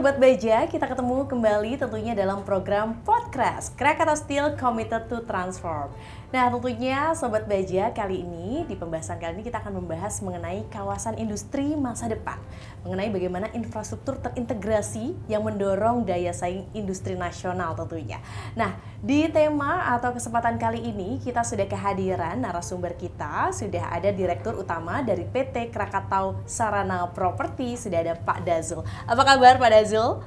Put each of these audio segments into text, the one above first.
Sobat Baja, kita ketemu kembali tentunya dalam program Podcast Krakatau Steel Committed to Transform. Nah, tentunya Sobat Baja, kali ini di pembahasan kali ini kita akan membahas mengenai kawasan industri masa depan, mengenai bagaimana infrastruktur terintegrasi yang mendorong daya saing industri nasional tentunya. Nah, di tema atau kesempatan kali ini kita sudah kehadiran narasumber kita, sudah ada Direktur Utama dari PT Krakatau Sarana Properti, sudah ada Pak Dazul. Apa kabar Pak Dazul?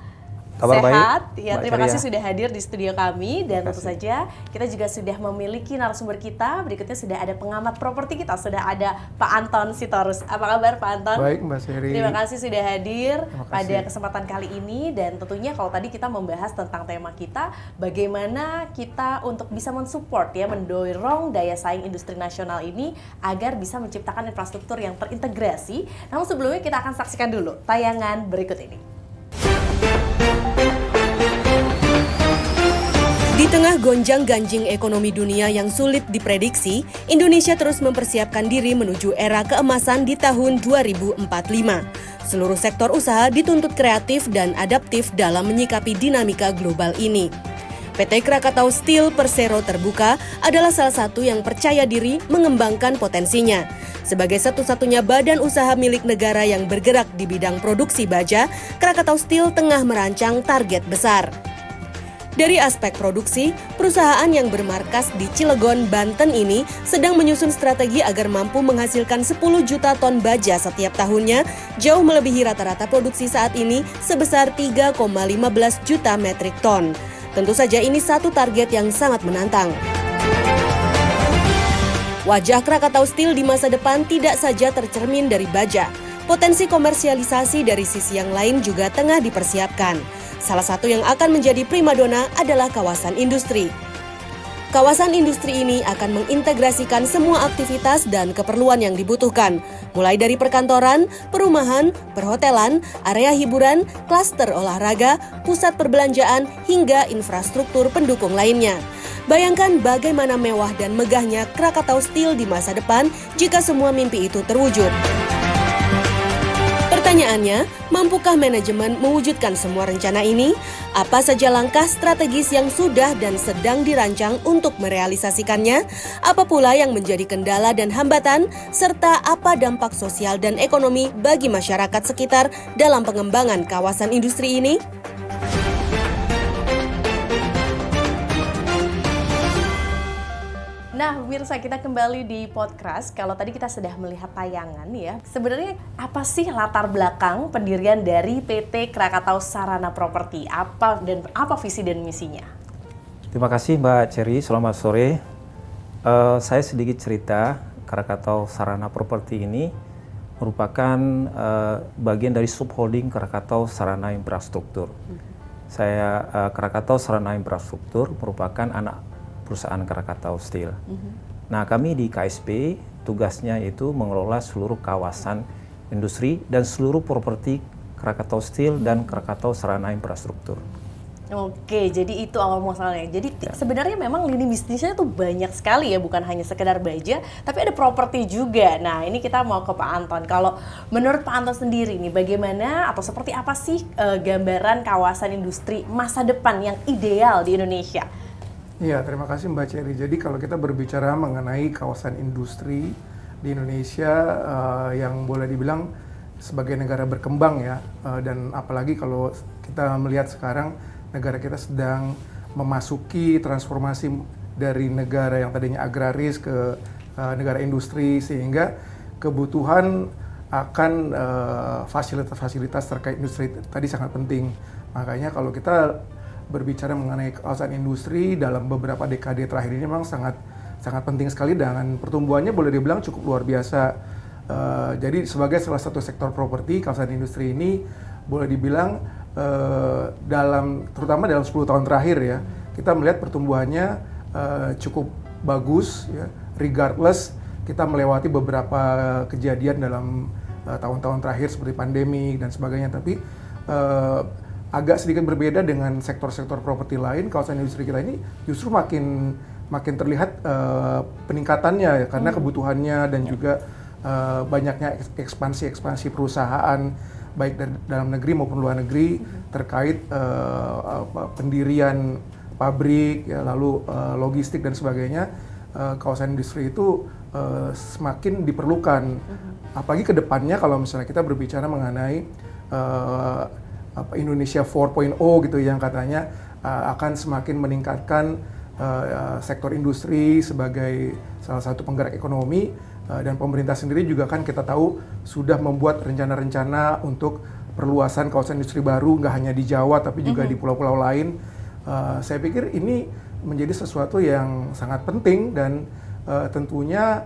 Kabar Sehat? baik. Ya, terima kasih sudah hadir di studio kami dan tentu saja kita juga sudah memiliki narasumber kita. Berikutnya sudah ada pengamat properti kita, sudah ada Pak Anton Sitorus. Apa kabar Pak Anton? Baik Mbak Seri. Terima kasih sudah hadir pada kasih. kesempatan kali ini dan tentunya kalau tadi kita membahas tentang tema kita bagaimana kita untuk bisa mensupport ya, mendorong daya saing industri nasional ini agar bisa menciptakan infrastruktur yang terintegrasi. Namun sebelumnya kita akan saksikan dulu tayangan berikut ini. Di tengah gonjang-ganjing ekonomi dunia yang sulit diprediksi, Indonesia terus mempersiapkan diri menuju era keemasan di tahun 2045. Seluruh sektor usaha dituntut kreatif dan adaptif dalam menyikapi dinamika global ini. PT Krakatau Steel Persero Terbuka adalah salah satu yang percaya diri mengembangkan potensinya. Sebagai satu-satunya badan usaha milik negara yang bergerak di bidang produksi baja, Krakatau Steel tengah merancang target besar. Dari aspek produksi, perusahaan yang bermarkas di Cilegon, Banten ini sedang menyusun strategi agar mampu menghasilkan 10 juta ton baja setiap tahunnya, jauh melebihi rata-rata produksi saat ini sebesar 3,15 juta metrik ton. Tentu saja ini satu target yang sangat menantang. Wajah Krakatau Steel di masa depan tidak saja tercermin dari baja. Potensi komersialisasi dari sisi yang lain juga tengah dipersiapkan. Salah satu yang akan menjadi primadona adalah kawasan industri. Kawasan industri ini akan mengintegrasikan semua aktivitas dan keperluan yang dibutuhkan, mulai dari perkantoran, perumahan, perhotelan, area hiburan, klaster olahraga, pusat perbelanjaan, hingga infrastruktur pendukung lainnya. Bayangkan bagaimana mewah dan megahnya Krakatau Steel di masa depan jika semua mimpi itu terwujud. Pertanyaannya, mampukah manajemen mewujudkan semua rencana ini? Apa saja langkah strategis yang sudah dan sedang dirancang untuk merealisasikannya? Apa pula yang menjadi kendala dan hambatan? Serta apa dampak sosial dan ekonomi bagi masyarakat sekitar dalam pengembangan kawasan industri ini? Nah, pemirsa, kita kembali di podcast. Kalau tadi kita sudah melihat tayangan ya, sebenarnya apa sih latar belakang pendirian dari PT Krakatau Sarana Properti? Apa visi dan misinya? Terima kasih Mbak Cherry, selamat sore. Saya sedikit cerita, Krakatau Sarana Properti ini merupakan bagian dari subholding Krakatau Sarana Infrastruktur. Krakatau Sarana Infrastruktur merupakan anak perusahaan Krakatau Steel. Nah, kami di KSP tugasnya itu mengelola seluruh kawasan industri dan seluruh properti Krakatau Steel dan Krakatau Sarana Infrastruktur. Oke, jadi itu awal muasalnya. Jadi sebenarnya memang lini bisnisnya tuh banyak sekali ya, bukan hanya sekedar baja, tapi ada properti juga. Nah, ini kita mau ke Pak Anton. Kalau menurut Pak Anton sendiri nih, bagaimana atau seperti apa sih gambaran kawasan industri masa depan yang ideal di Indonesia? Iya, terima kasih Mbak Cherry. Jadi kalau kita berbicara mengenai kawasan industri di Indonesia yang boleh dibilang sebagai negara berkembang ya, dan apalagi kalau kita melihat sekarang negara kita sedang memasuki transformasi dari negara yang tadinya agraris ke negara industri, sehingga kebutuhan akan fasilitas-fasilitas terkait industri tadi sangat penting. Makanya kalau kita berbicara mengenai kawasan industri dalam beberapa dekade terakhir ini memang sangat penting sekali, dengan pertumbuhannya boleh dibilang cukup luar biasa. Jadi sebagai salah satu sektor properti, kawasan industri ini boleh dibilang terutama dalam 10 tahun terakhir ya, kita melihat pertumbuhannya cukup bagus ya, regardless kita melewati beberapa kejadian dalam tahun-tahun terakhir seperti pandemi dan sebagainya. Tapi agak sedikit berbeda dengan sektor-sektor properti lain, kawasan industri kita ini justru makin terlihat peningkatannya ya, karena kebutuhannya dan juga banyaknya ekspansi perusahaan, baik dari dalam negeri maupun luar negeri terkait pendirian pabrik, ya, lalu logistik dan sebagainya. Kawasan industri itu semakin diperlukan, apalagi ke depannya kalau misalnya kita berbicara mengenai Indonesia 4.0 gitu yang katanya akan semakin meningkatkan sektor industri sebagai salah satu penggerak ekonomi, dan pemerintah sendiri juga kan kita tahu sudah membuat rencana-rencana untuk perluasan kawasan industri baru nggak hanya di Jawa tapi juga di pulau-pulau lain. Saya pikir ini menjadi sesuatu yang sangat penting dan tentunya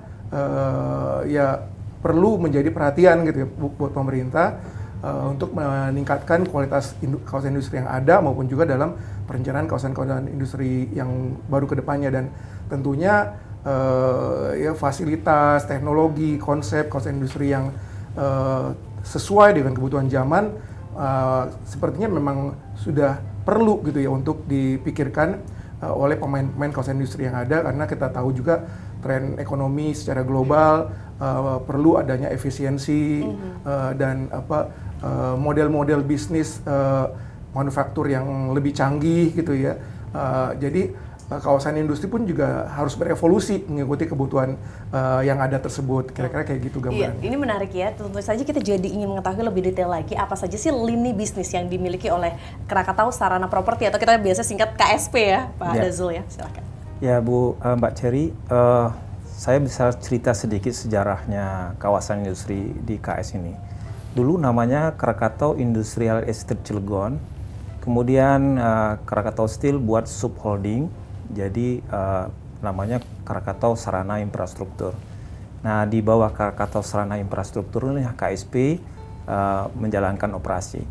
ya perlu menjadi perhatian gitu ya buat pemerintah untuk meningkatkan kualitas kawasan industri yang ada maupun juga dalam perencanaan kawasan-kawasan industri yang baru ke depannya, dan tentunya ya fasilitas, teknologi, konsep kawasan industri yang sesuai dengan kebutuhan zaman sepertinya memang sudah perlu gitu ya untuk dipikirkan oleh pemain-pemain kawasan industri yang ada, karena kita tahu juga tren ekonomi secara global perlu adanya efisiensi dan model-model bisnis manufaktur yang lebih canggih gitu ya. Jadi kawasan industri pun juga harus berevolusi mengikuti kebutuhan yang ada tersebut. Kira-kira kayak gitu gambarannya. Iya, ini menarik ya. Tentu saja kita jadi ingin mengetahui lebih detail lagi apa saja sih lini bisnis yang dimiliki oleh Krakatau Sarana Properti, atau kita biasa singkat KSP ya, Pak Dazul ya. Silakan. Ya Bu Mbak Cherry, saya bisa cerita sedikit sejarahnya kawasan industri di KS ini. Dulu namanya Krakatau Industrial Estate Cilegon, kemudian Krakatau Steel buat subholding, jadi namanya Krakatau Sarana Infrastruktur. Nah, di bawah Krakatau Sarana Infrastruktur ini KSP menjalankan operasi.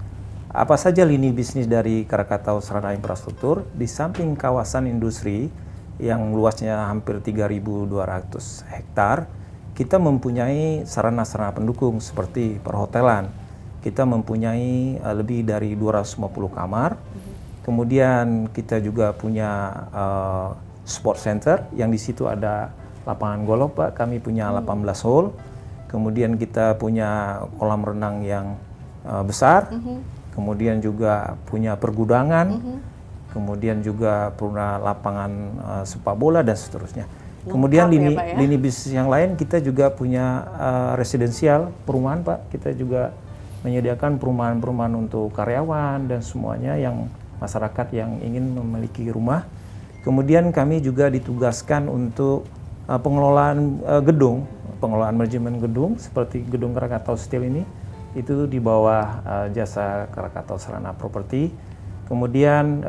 Apa saja lini bisnis dari Krakatau Sarana Infrastruktur? Di samping kawasan industri yang luasnya hampir 3.200 hektar, kita mempunyai sarana-sarana pendukung seperti perhotelan. Kita mempunyai lebih dari 250 kamar. Kemudian kita juga punya sport center yang di situ ada lapangan golf, Pak. Kami punya 18 hole. Kemudian kita punya kolam renang yang besar. Kemudian juga punya pergudangan. Kemudian juga punya lapangan sepak bola dan seterusnya. Kemudian lini bisnis yang lain kita juga punya residensial perumahan, Pak. Kita juga menyediakan perumahan-perumahan untuk karyawan dan semuanya yang masyarakat yang ingin memiliki rumah. Kemudian kami juga ditugaskan untuk pengelolaan gedung, pengelolaan manajemen gedung seperti gedung Krakatau Steel ini, itu di bawah jasa Krakatau Sarana Properti. Kemudian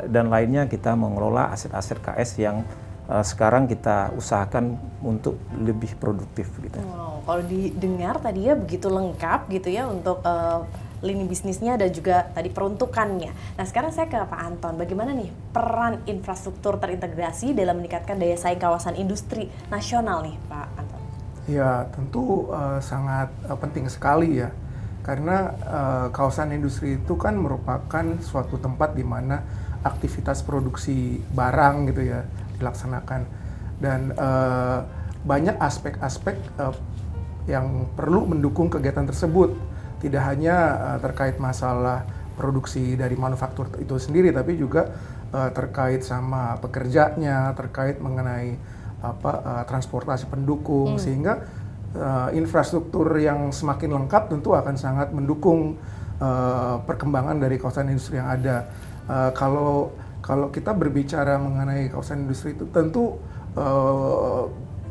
dan lainnya kita mengelola aset-aset KS yang sekarang kita usahakan untuk lebih produktif gitu. Wow, kalau didengar tadi ya begitu lengkap gitu ya untuk lini bisnisnya dan juga tadi peruntukannya. Nah, sekarang saya ke Pak Anton. Bagaimana nih peran infrastruktur terintegrasi dalam meningkatkan daya saing kawasan industri nasional nih, Pak Anton? Ya, tentu sangat penting sekali ya. Karena kawasan industri itu kan merupakan suatu tempat di mana aktivitas produksi barang gitu ya dilaksanakan, dan banyak aspek-aspek yang perlu mendukung kegiatan tersebut. Tidak hanya terkait masalah produksi dari manufaktur itu sendiri, tapi juga terkait sama pekerjanya, terkait mengenai transportasi pendukung, sehingga infrastruktur yang semakin lengkap tentu akan sangat mendukung perkembangan dari kawasan industri yang ada. Kalau kita berbicara mengenai kawasan industri itu tentu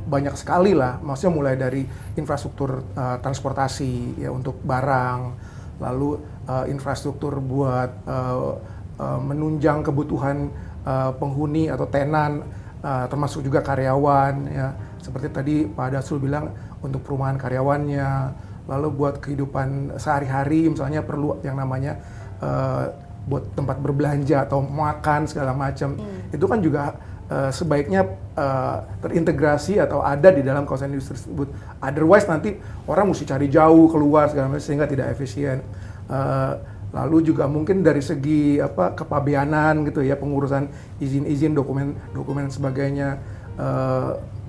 banyak sekali lah, maksudnya mulai dari infrastruktur transportasi ya untuk barang, lalu infrastruktur buat menunjang kebutuhan penghuni atau tenan, termasuk juga karyawan ya, seperti tadi Pak Dasul bilang untuk perumahan karyawannya, lalu buat kehidupan sehari-hari misalnya perlu yang namanya buat tempat berbelanja atau makan segala macam. Itu kan juga sebaiknya terintegrasi atau ada di dalam kawasan industri tersebut. Otherwise nanti orang mesti cari jauh keluar segala macam sehingga tidak efisien. Lalu juga mungkin dari segi kepabeanan gitu ya, pengurusan izin-izin, dokumen dan sebagainya.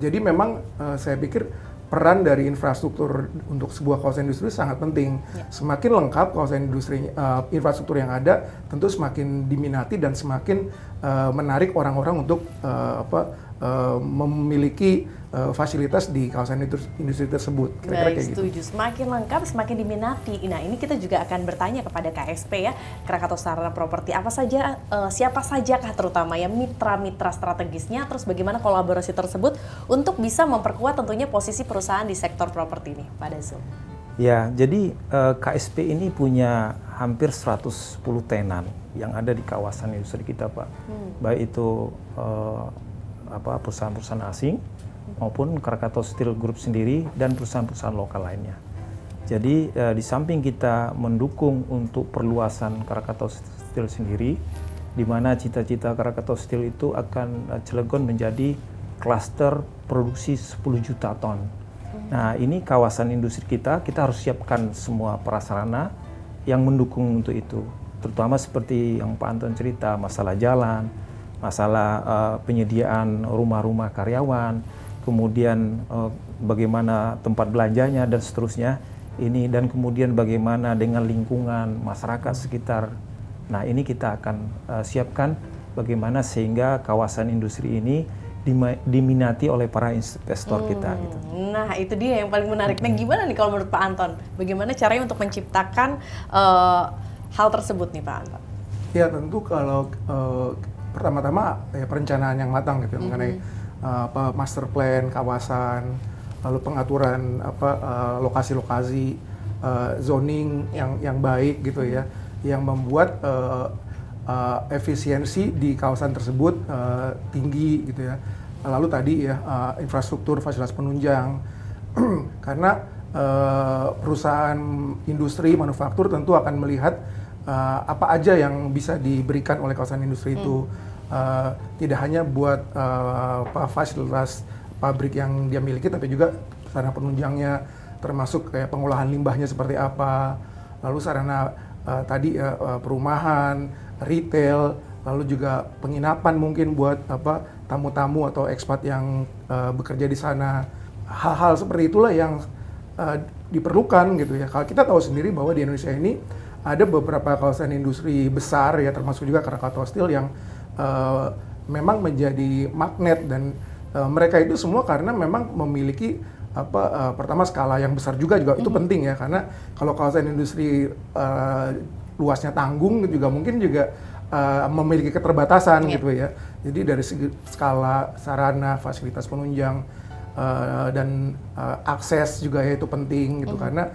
Jadi memang saya pikir peran dari infrastruktur untuk sebuah kawasan industri sangat penting. Semakin lengkap kawasan industri, infrastruktur yang ada, tentu semakin diminati dan semakin menarik orang-orang untuk memiliki fasilitas di kawasan industri tersebut. Kira-kira Baik, kayak gitu. setuju. Semakin lengkap, semakin diminati. Nah, ini kita juga akan bertanya kepada KSP ya, Krakatau Sarana Properti. Apa saja, siapa sajakah terutama ya mitra-mitra strategisnya, terus bagaimana kolaborasi tersebut untuk bisa memperkuat tentunya posisi perusahaan di sektor properti ini, Pak Dazul? Ya, jadi KSP ini punya hampir 110 tenan yang ada di kawasan industri kita, Pak. Baik itu perusahaan-perusahaan asing maupun Krakatau Steel Group sendiri dan perusahaan-perusahaan lokal lainnya. Jadi di samping kita mendukung untuk perluasan Krakatau Steel sendiri, di mana cita-cita Krakatau Steel itu akan Cilegon menjadi klaster produksi 10 juta ton. Nah, ini kawasan industri kita harus siapkan semua prasarana yang mendukung untuk itu. Terutama seperti yang Pak Anton cerita, masalah jalan, masalah penyediaan rumah-rumah karyawan, kemudian bagaimana tempat belanjanya dan seterusnya. Ini dan kemudian bagaimana dengan lingkungan masyarakat sekitar. Nah, ini kita akan siapkan bagaimana sehingga kawasan industri ini diminati oleh para investor kita gitu. Nah, itu dia yang paling menarik. Nah, gimana nih kalau menurut Pak Anton? Bagaimana caranya untuk menciptakan hal tersebut nih, Pak Anton? Ya, tentu kalau pertama-tama ya perencanaan yang matang gitu mengenai master plan kawasan, lalu pengaturan lokasi-lokasi, zoning yang baik gitu ya, yang membuat efisiensi di kawasan tersebut tinggi gitu ya. Lalu tadi ya infrastruktur fasilitas penunjang karena perusahaan industri manufaktur tentu akan melihat apa aja yang bisa diberikan oleh kawasan industri itu. Tidak hanya buat fasilitas pabrik yang dia miliki, tapi juga sarana penunjangnya, termasuk kayak pengolahan limbahnya seperti apa, lalu sarana tadi perumahan, retail, lalu juga penginapan mungkin buat tamu-tamu atau ekspat yang bekerja di sana. Hal-hal seperti itulah yang diperlukan gitu ya. Kalau kita tahu sendiri bahwa di Indonesia ini ada beberapa kawasan industri besar ya, termasuk juga Krakatau Steel yang memang menjadi magnet, dan mereka itu semua karena memang memiliki pertama skala yang besar juga itu penting ya, karena kalau kawasan industri luasnya tanggung juga mungkin juga memiliki keterbatasan gitu ya. Jadi dari segi skala, sarana, fasilitas penunjang dan akses juga ya itu penting gitu, karena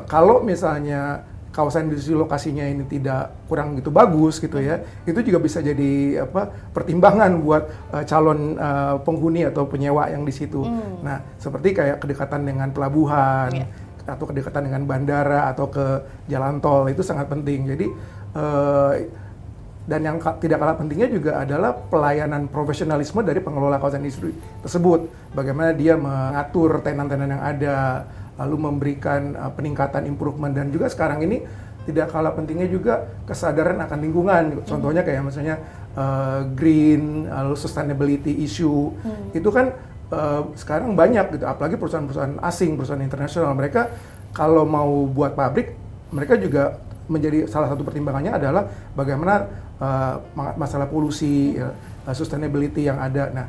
kalau misalnya kawasan industri lokasinya ini kurang gitu bagus gitu ya, itu juga bisa jadi pertimbangan buat calon penghuni atau penyewa yang di situ. Nah, seperti kayak kedekatan dengan pelabuhan atau kedekatan dengan bandara atau ke jalan tol itu sangat penting. Jadi dan yang tidak kalah pentingnya juga adalah pelayanan profesionalisme dari pengelola kawasan industri tersebut. Bagaimana dia mengatur tenan-tenan yang ada, lalu memberikan peningkatan improvement, dan juga sekarang ini tidak kalah pentingnya juga kesadaran akan lingkungan. Contohnya kayak misalnya green, lalu sustainability issue. Itu kan sekarang banyak gitu, apalagi perusahaan-perusahaan asing, perusahaan internasional. Mereka kalau mau buat pabrik, mereka juga menjadi salah satu pertimbangannya adalah bagaimana masalah polusi, sustainability yang ada. Nah,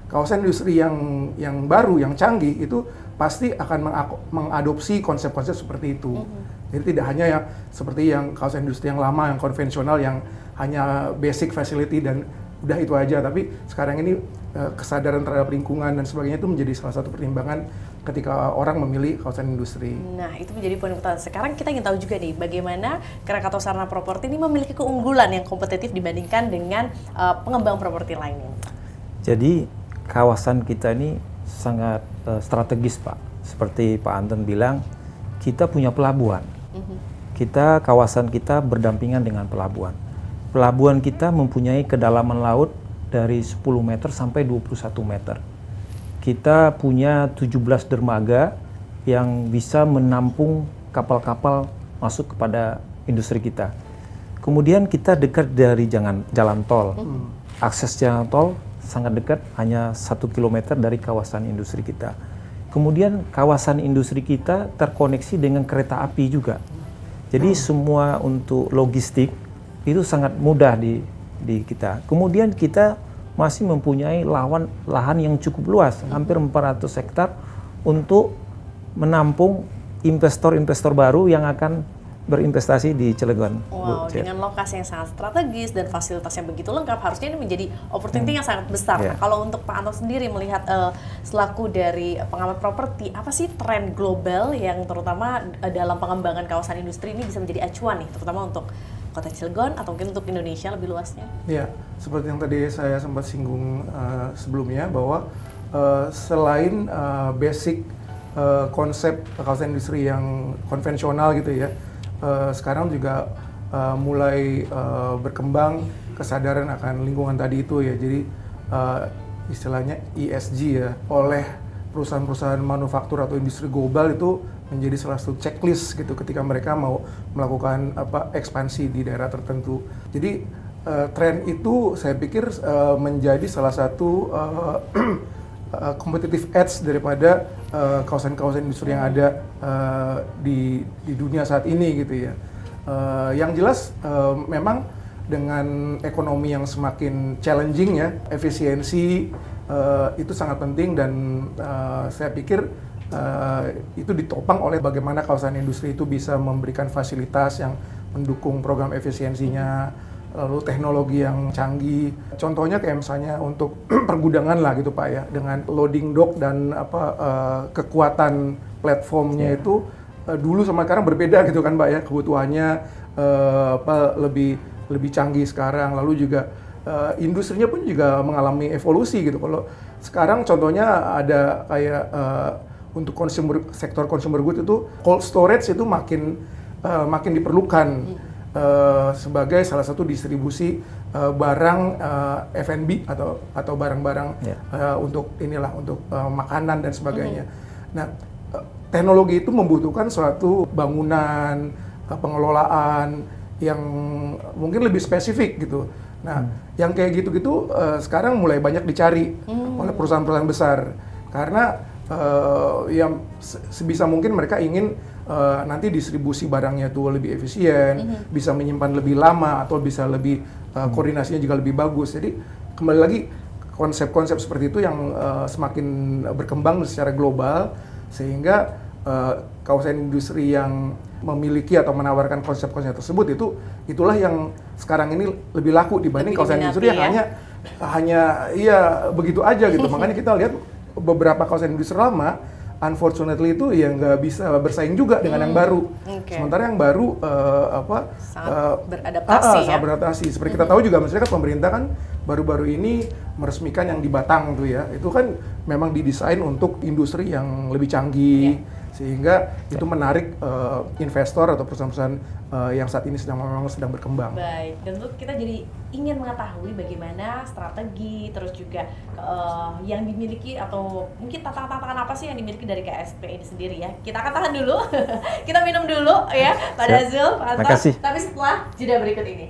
kawasan industri yang baru, yang canggih itu pasti akan mengadopsi konsep-konsep seperti itu. Jadi tidak hanya yang seperti yang kawasan industri yang lama, yang konvensional, yang hanya basic facility dan udah itu aja. Tapi sekarang ini kesadaran terhadap lingkungan dan sebagainya itu menjadi salah satu pertimbangan ketika orang memilih kawasan industri. Nah, itu menjadi poin utama. Sekarang kita ingin tahu juga nih, bagaimana Krakatau Sarana Properti ini memiliki keunggulan yang kompetitif dibandingkan dengan pengembang properti lainnya. Jadi kawasan kita ini sangat strategis, Pak. Seperti Pak Anton bilang, kita punya pelabuhan. Kawasan kita berdampingan dengan pelabuhan. Pelabuhan kita mempunyai kedalaman laut dari 10 meter sampai 21 meter. Kita punya 17 dermaga yang bisa menampung kapal-kapal masuk kepada industri kita. Kemudian kita dekat dari jalan tol. Akses jalan tol sangat dekat, hanya 1 kilometer dari kawasan industri kita. Kemudian kawasan industri kita terkoneksi dengan kereta api juga. Jadi semua untuk logistik itu sangat mudah di kita. Kemudian kita masih mempunyai lahan yang cukup luas, hampir 400 hektar untuk menampung investor-investor baru yang akan berinvestasi di Cilegon. Wow, dengan lokasi yang sangat strategis dan fasilitas yang begitu lengkap, harusnya ini menjadi opportunity yang sangat besar. Yeah. Kalau untuk Pak Anton sendiri melihat selaku dari pengamat properti, apa sih tren global yang terutama dalam pengembangan kawasan industri ini bisa menjadi acuan nih, terutama untuk Kota Cilegon atau mungkin untuk Indonesia lebih luasnya? Ya, seperti yang tadi saya sempat singgung sebelumnya bahwa selain basic konsep kawasan industri yang konvensional gitu ya, sekarang juga mulai berkembang kesadaran akan lingkungan tadi itu ya. Jadi istilahnya ESG ya, oleh perusahaan-perusahaan manufaktur atau industri global itu menjadi salah satu checklist gitu ketika mereka mau melakukan ekspansi di daerah tertentu. Jadi tren itu saya pikir menjadi salah satu competitive edge daripada kawasan-kawasan industri yang ada di dunia saat ini gitu ya. Yang jelas memang dengan ekonomi yang semakin challenging ya, efisiensi itu sangat penting dan saya pikir itu ditopang oleh bagaimana kawasan industri itu bisa memberikan fasilitas yang mendukung program efisiensinya, lalu teknologi yang canggih. Contohnya kayak misalnya untuk pergudangan lah gitu Pak ya, dengan loading dock dan kekuatan platformnya itu dulu sama sekarang berbeda gitu kan Pak ya, kebutuhannya lebih canggih sekarang. Lalu juga industrinya pun juga mengalami evolusi gitu. Kalau sekarang contohnya ada kayak untuk sektor consumer goods itu cold storage itu makin diperlukan. Sebagai salah satu distribusi barang F&B atau barang-barang untuk makanan dan sebagainya. Nah, teknologi itu membutuhkan suatu bangunan, pengelolaan yang mungkin lebih spesifik gitu. Nah, yang kayak gitu-gitu sekarang mulai banyak dicari oleh perusahaan-perusahaan besar karena yang sebisa mungkin mereka ingin nanti distribusi barangnya itu lebih efisien, bisa menyimpan lebih lama atau bisa lebih koordinasinya juga lebih bagus. Jadi kembali lagi konsep-konsep seperti itu yang semakin berkembang secara global sehingga kawasan industri yang memiliki atau menawarkan konsep-konsep tersebut itulah yang sekarang ini lebih laku dibanding kawasan industri yang hanya begitu aja gitu. Makanya kita lihat beberapa kawasan industri lama unfortunately itu ya nggak bisa bersaing juga dengan yang baru. Sementara yang baru sangat beradaptasi sangat beradaptasi. Seperti kita tahu juga misalnya kan pemerintah kan baru-baru ini meresmikan yang di Batang tuh ya. Itu kan memang didesain untuk industri yang lebih canggih sehingga itu menarik investor atau perusahaan-perusahaan yang saat ini memang sedang berkembang. Baik, dan untuk kita jadi ingin mengetahui bagaimana strategi terus juga yang dimiliki atau mungkin tantangan apa sih yang dimiliki dari KSP ini sendiri ya. Kita akan tahan dulu, kita minum dulu ya Pak Dazul, Pak Anton. Tapi setelah jeda berikut ini.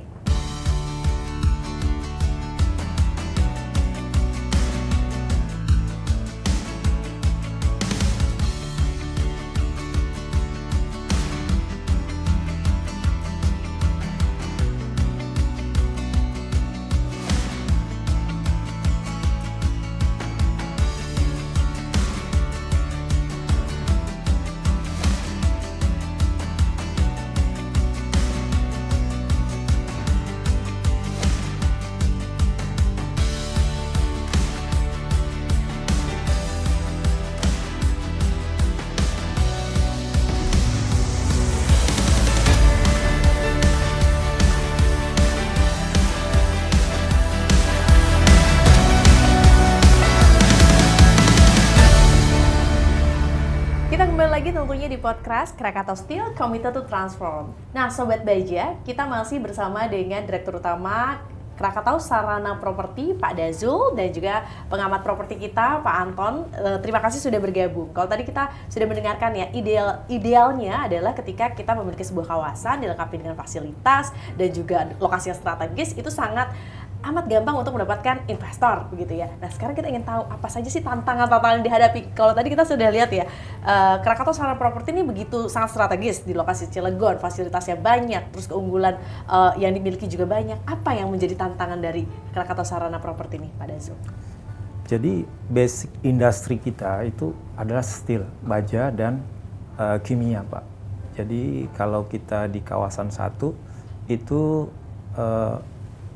Lagi tentunya di podcast Krakatau Steel Committed to Transform. Nah Sobat Baja, kita masih bersama dengan Direktur Utama Krakatau Sarana Properti Pak Dazul dan juga pengamat properti kita Pak Anton. Terima kasih sudah bergabung. Kalau tadi kita sudah mendengarkan ya, idealnya adalah ketika kita memiliki sebuah kawasan dilengkapi dengan fasilitas dan juga lokasi yang strategis, itu sangat amat gampang untuk mendapatkan investor begitu ya. Nah sekarang kita ingin tahu apa saja sih tantangan-tantangan yang dihadapi. Kalau tadi kita sudah lihat ya, Krakatau Sarana Property ini begitu sangat strategis di lokasi Cilegon, fasilitasnya banyak, terus keunggulan yang dimiliki juga banyak. Apa yang menjadi tantangan dari Krakatau Sarana Property ini, Pak Dazo? Jadi basic industri kita itu adalah steel, baja dan kimia, Pak. Jadi kalau kita di kawasan 1 itu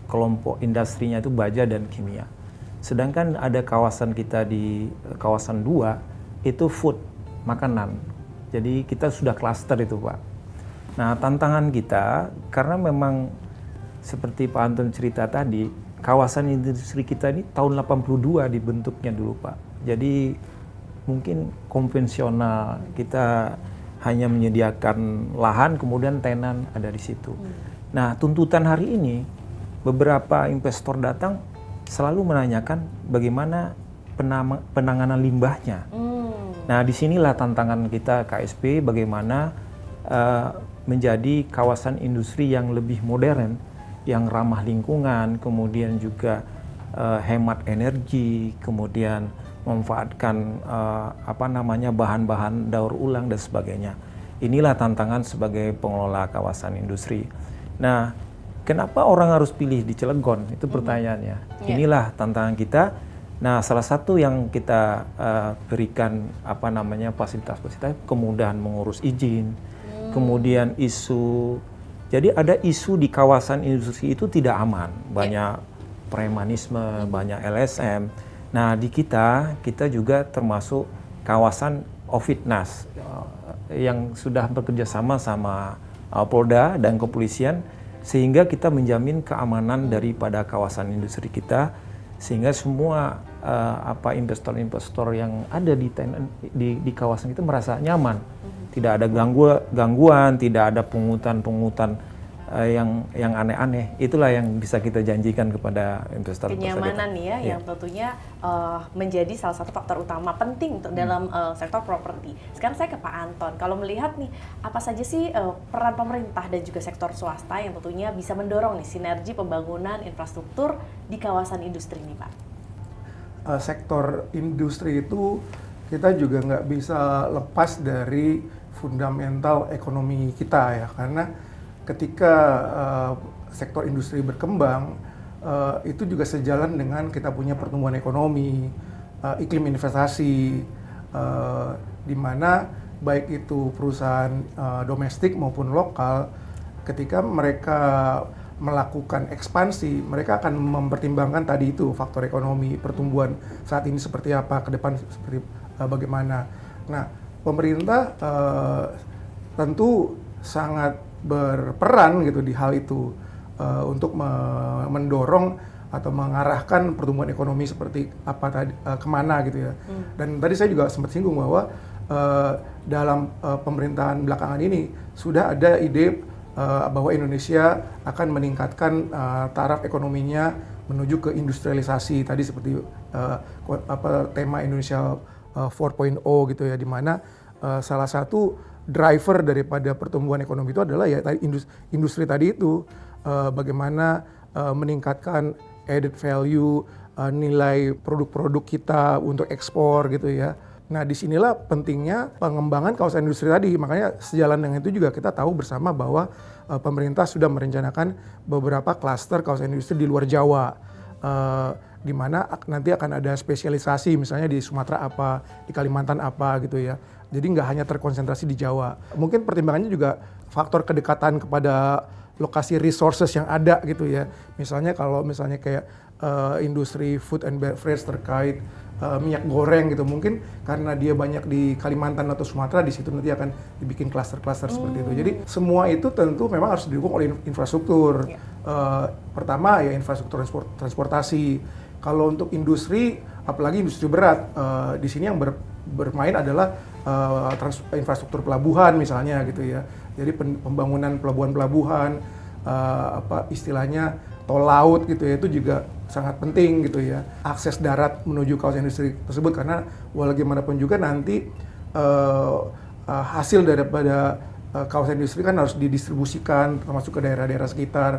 kelompok industrinya itu baja dan kimia. Sedangkan ada kawasan kita di kawasan 2 itu food, makanan. Jadi kita sudah klaster itu, Pak. Nah, tantangan kita karena memang seperti Pak Anton cerita tadi, kawasan industri kita ini tahun 82 dibentuknya dulu, Pak. Jadi mungkin konvensional, kita hanya menyediakan lahan kemudian tenan ada di situ. Nah, tuntutan hari ini beberapa investor datang selalu menanyakan bagaimana penanganan limbahnya. Nah, disinilah tantangan kita KSP, bagaimana menjadi kawasan industri yang lebih modern, yang ramah lingkungan, kemudian juga hemat energi, kemudian memanfaatkan bahan-bahan daur ulang dan sebagainya. Inilah tantangan sebagai pengelola kawasan industri. Nah, kenapa orang harus pilih di Cilegon? Itu pertanyaannya. Inilah tantangan kita. Nah, salah satu yang kita berikan fasilitas-fasilitas, kemudahan mengurus izin, kemudian isu. Jadi ada isu di kawasan industri itu tidak aman, banyak premanisme, banyak LSM. Nah, di kita juga termasuk kawasan Ofitnas yang sudah bekerja sama Polda dan kepolisian, sehingga kita menjamin keamanan daripada kawasan industri kita, sehingga semua investor-investor yang ada di kawasan itu merasa nyaman, tidak ada gangguan, tidak ada pungutan yang aneh-aneh. Itulah yang bisa kita janjikan kepada investor. Kenyamanan ya, yang tentunya menjadi salah satu faktor utama penting dalam sektor properti. Sekarang saya ke Pak Anton, kalau melihat nih apa saja sih peran pemerintah dan juga sektor swasta yang tentunya bisa mendorong nih sinergi pembangunan infrastruktur di kawasan industri ini, Pak? Sektor industri itu kita juga nggak bisa lepas dari fundamental ekonomi kita ya, karena ketika sektor industri berkembang, itu juga sejalan dengan kita punya pertumbuhan ekonomi, iklim investasi, di mana baik itu perusahaan domestik maupun lokal, ketika mereka melakukan ekspansi, mereka akan mempertimbangkan tadi itu faktor ekonomi, pertumbuhan saat ini seperti apa, ke depan seperti bagaimana. Nah, pemerintah tentu sangat berperan gitu di hal itu untuk mendorong atau mengarahkan pertumbuhan ekonomi seperti apa tadi, kemana gitu ya. Dan tadi saya juga sempat singgung bahwa dalam pemerintahan belakangan ini sudah ada ide bahwa Indonesia akan meningkatkan taraf ekonominya menuju ke industrialisasi tadi seperti tema Indonesia 4.0 gitu ya, di mana salah satu driver daripada pertumbuhan ekonomi itu adalah ya industri tadi itu, bagaimana meningkatkan added value, nilai produk-produk kita untuk ekspor gitu ya. Nah, disinilah pentingnya pengembangan kawasan industri tadi. Makanya sejalan dengan itu juga kita tahu bersama bahwa pemerintah sudah merencanakan beberapa klaster kawasan industri di luar Jawa, di mana nanti akan ada spesialisasi, misalnya di Sumatera apa, di Kalimantan apa gitu ya. Jadi nggak hanya terkonsentrasi di Jawa. Mungkin pertimbangannya juga faktor kedekatan kepada lokasi resources yang ada gitu ya. Misalnya kalau misalnya kayak industri food and beverage terkait minyak goreng gitu, mungkin karena dia banyak di Kalimantan atau Sumatera, di situ nanti akan dibikin klaster-klaster seperti itu. Jadi semua itu tentu memang harus didukung oleh infrastruktur. Pertama ya infrastruktur transportasi. Kalau untuk industri, apalagi industri berat, di sini yang bermain adalah infrastruktur pelabuhan misalnya gitu ya. Jadi pembangunan pelabuhan-pelabuhan, istilahnya tol laut gitu ya, itu juga sangat penting gitu ya. Akses darat menuju kawasan industri tersebut, karena bagaimanapun juga nanti hasil daripada kawasan industri kan harus didistribusikan termasuk ke daerah-daerah sekitar.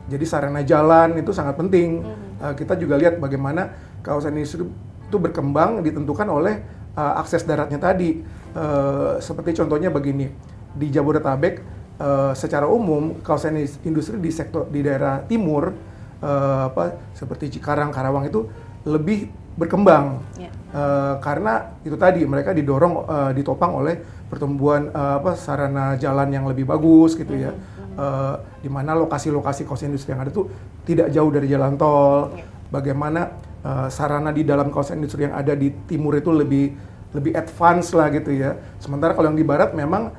Jadi sarana jalan itu sangat penting. Kita juga lihat bagaimana kawasan industri itu berkembang ditentukan oleh akses daratnya tadi. Seperti contohnya begini, di Jabodetabek secara umum kawasan industri di daerah timur seperti Cikarang, Karawang itu lebih berkembang. Karena itu tadi mereka ditopang oleh pertumbuhan sarana jalan yang lebih bagus gitu ya. Di mana lokasi-lokasi kawasan industri yang ada tuh tidak jauh dari jalan tol. Bagaimana sarana di dalam kawasan industri yang ada di timur itu lebih advance lah gitu ya. Sementara kalau yang di barat memang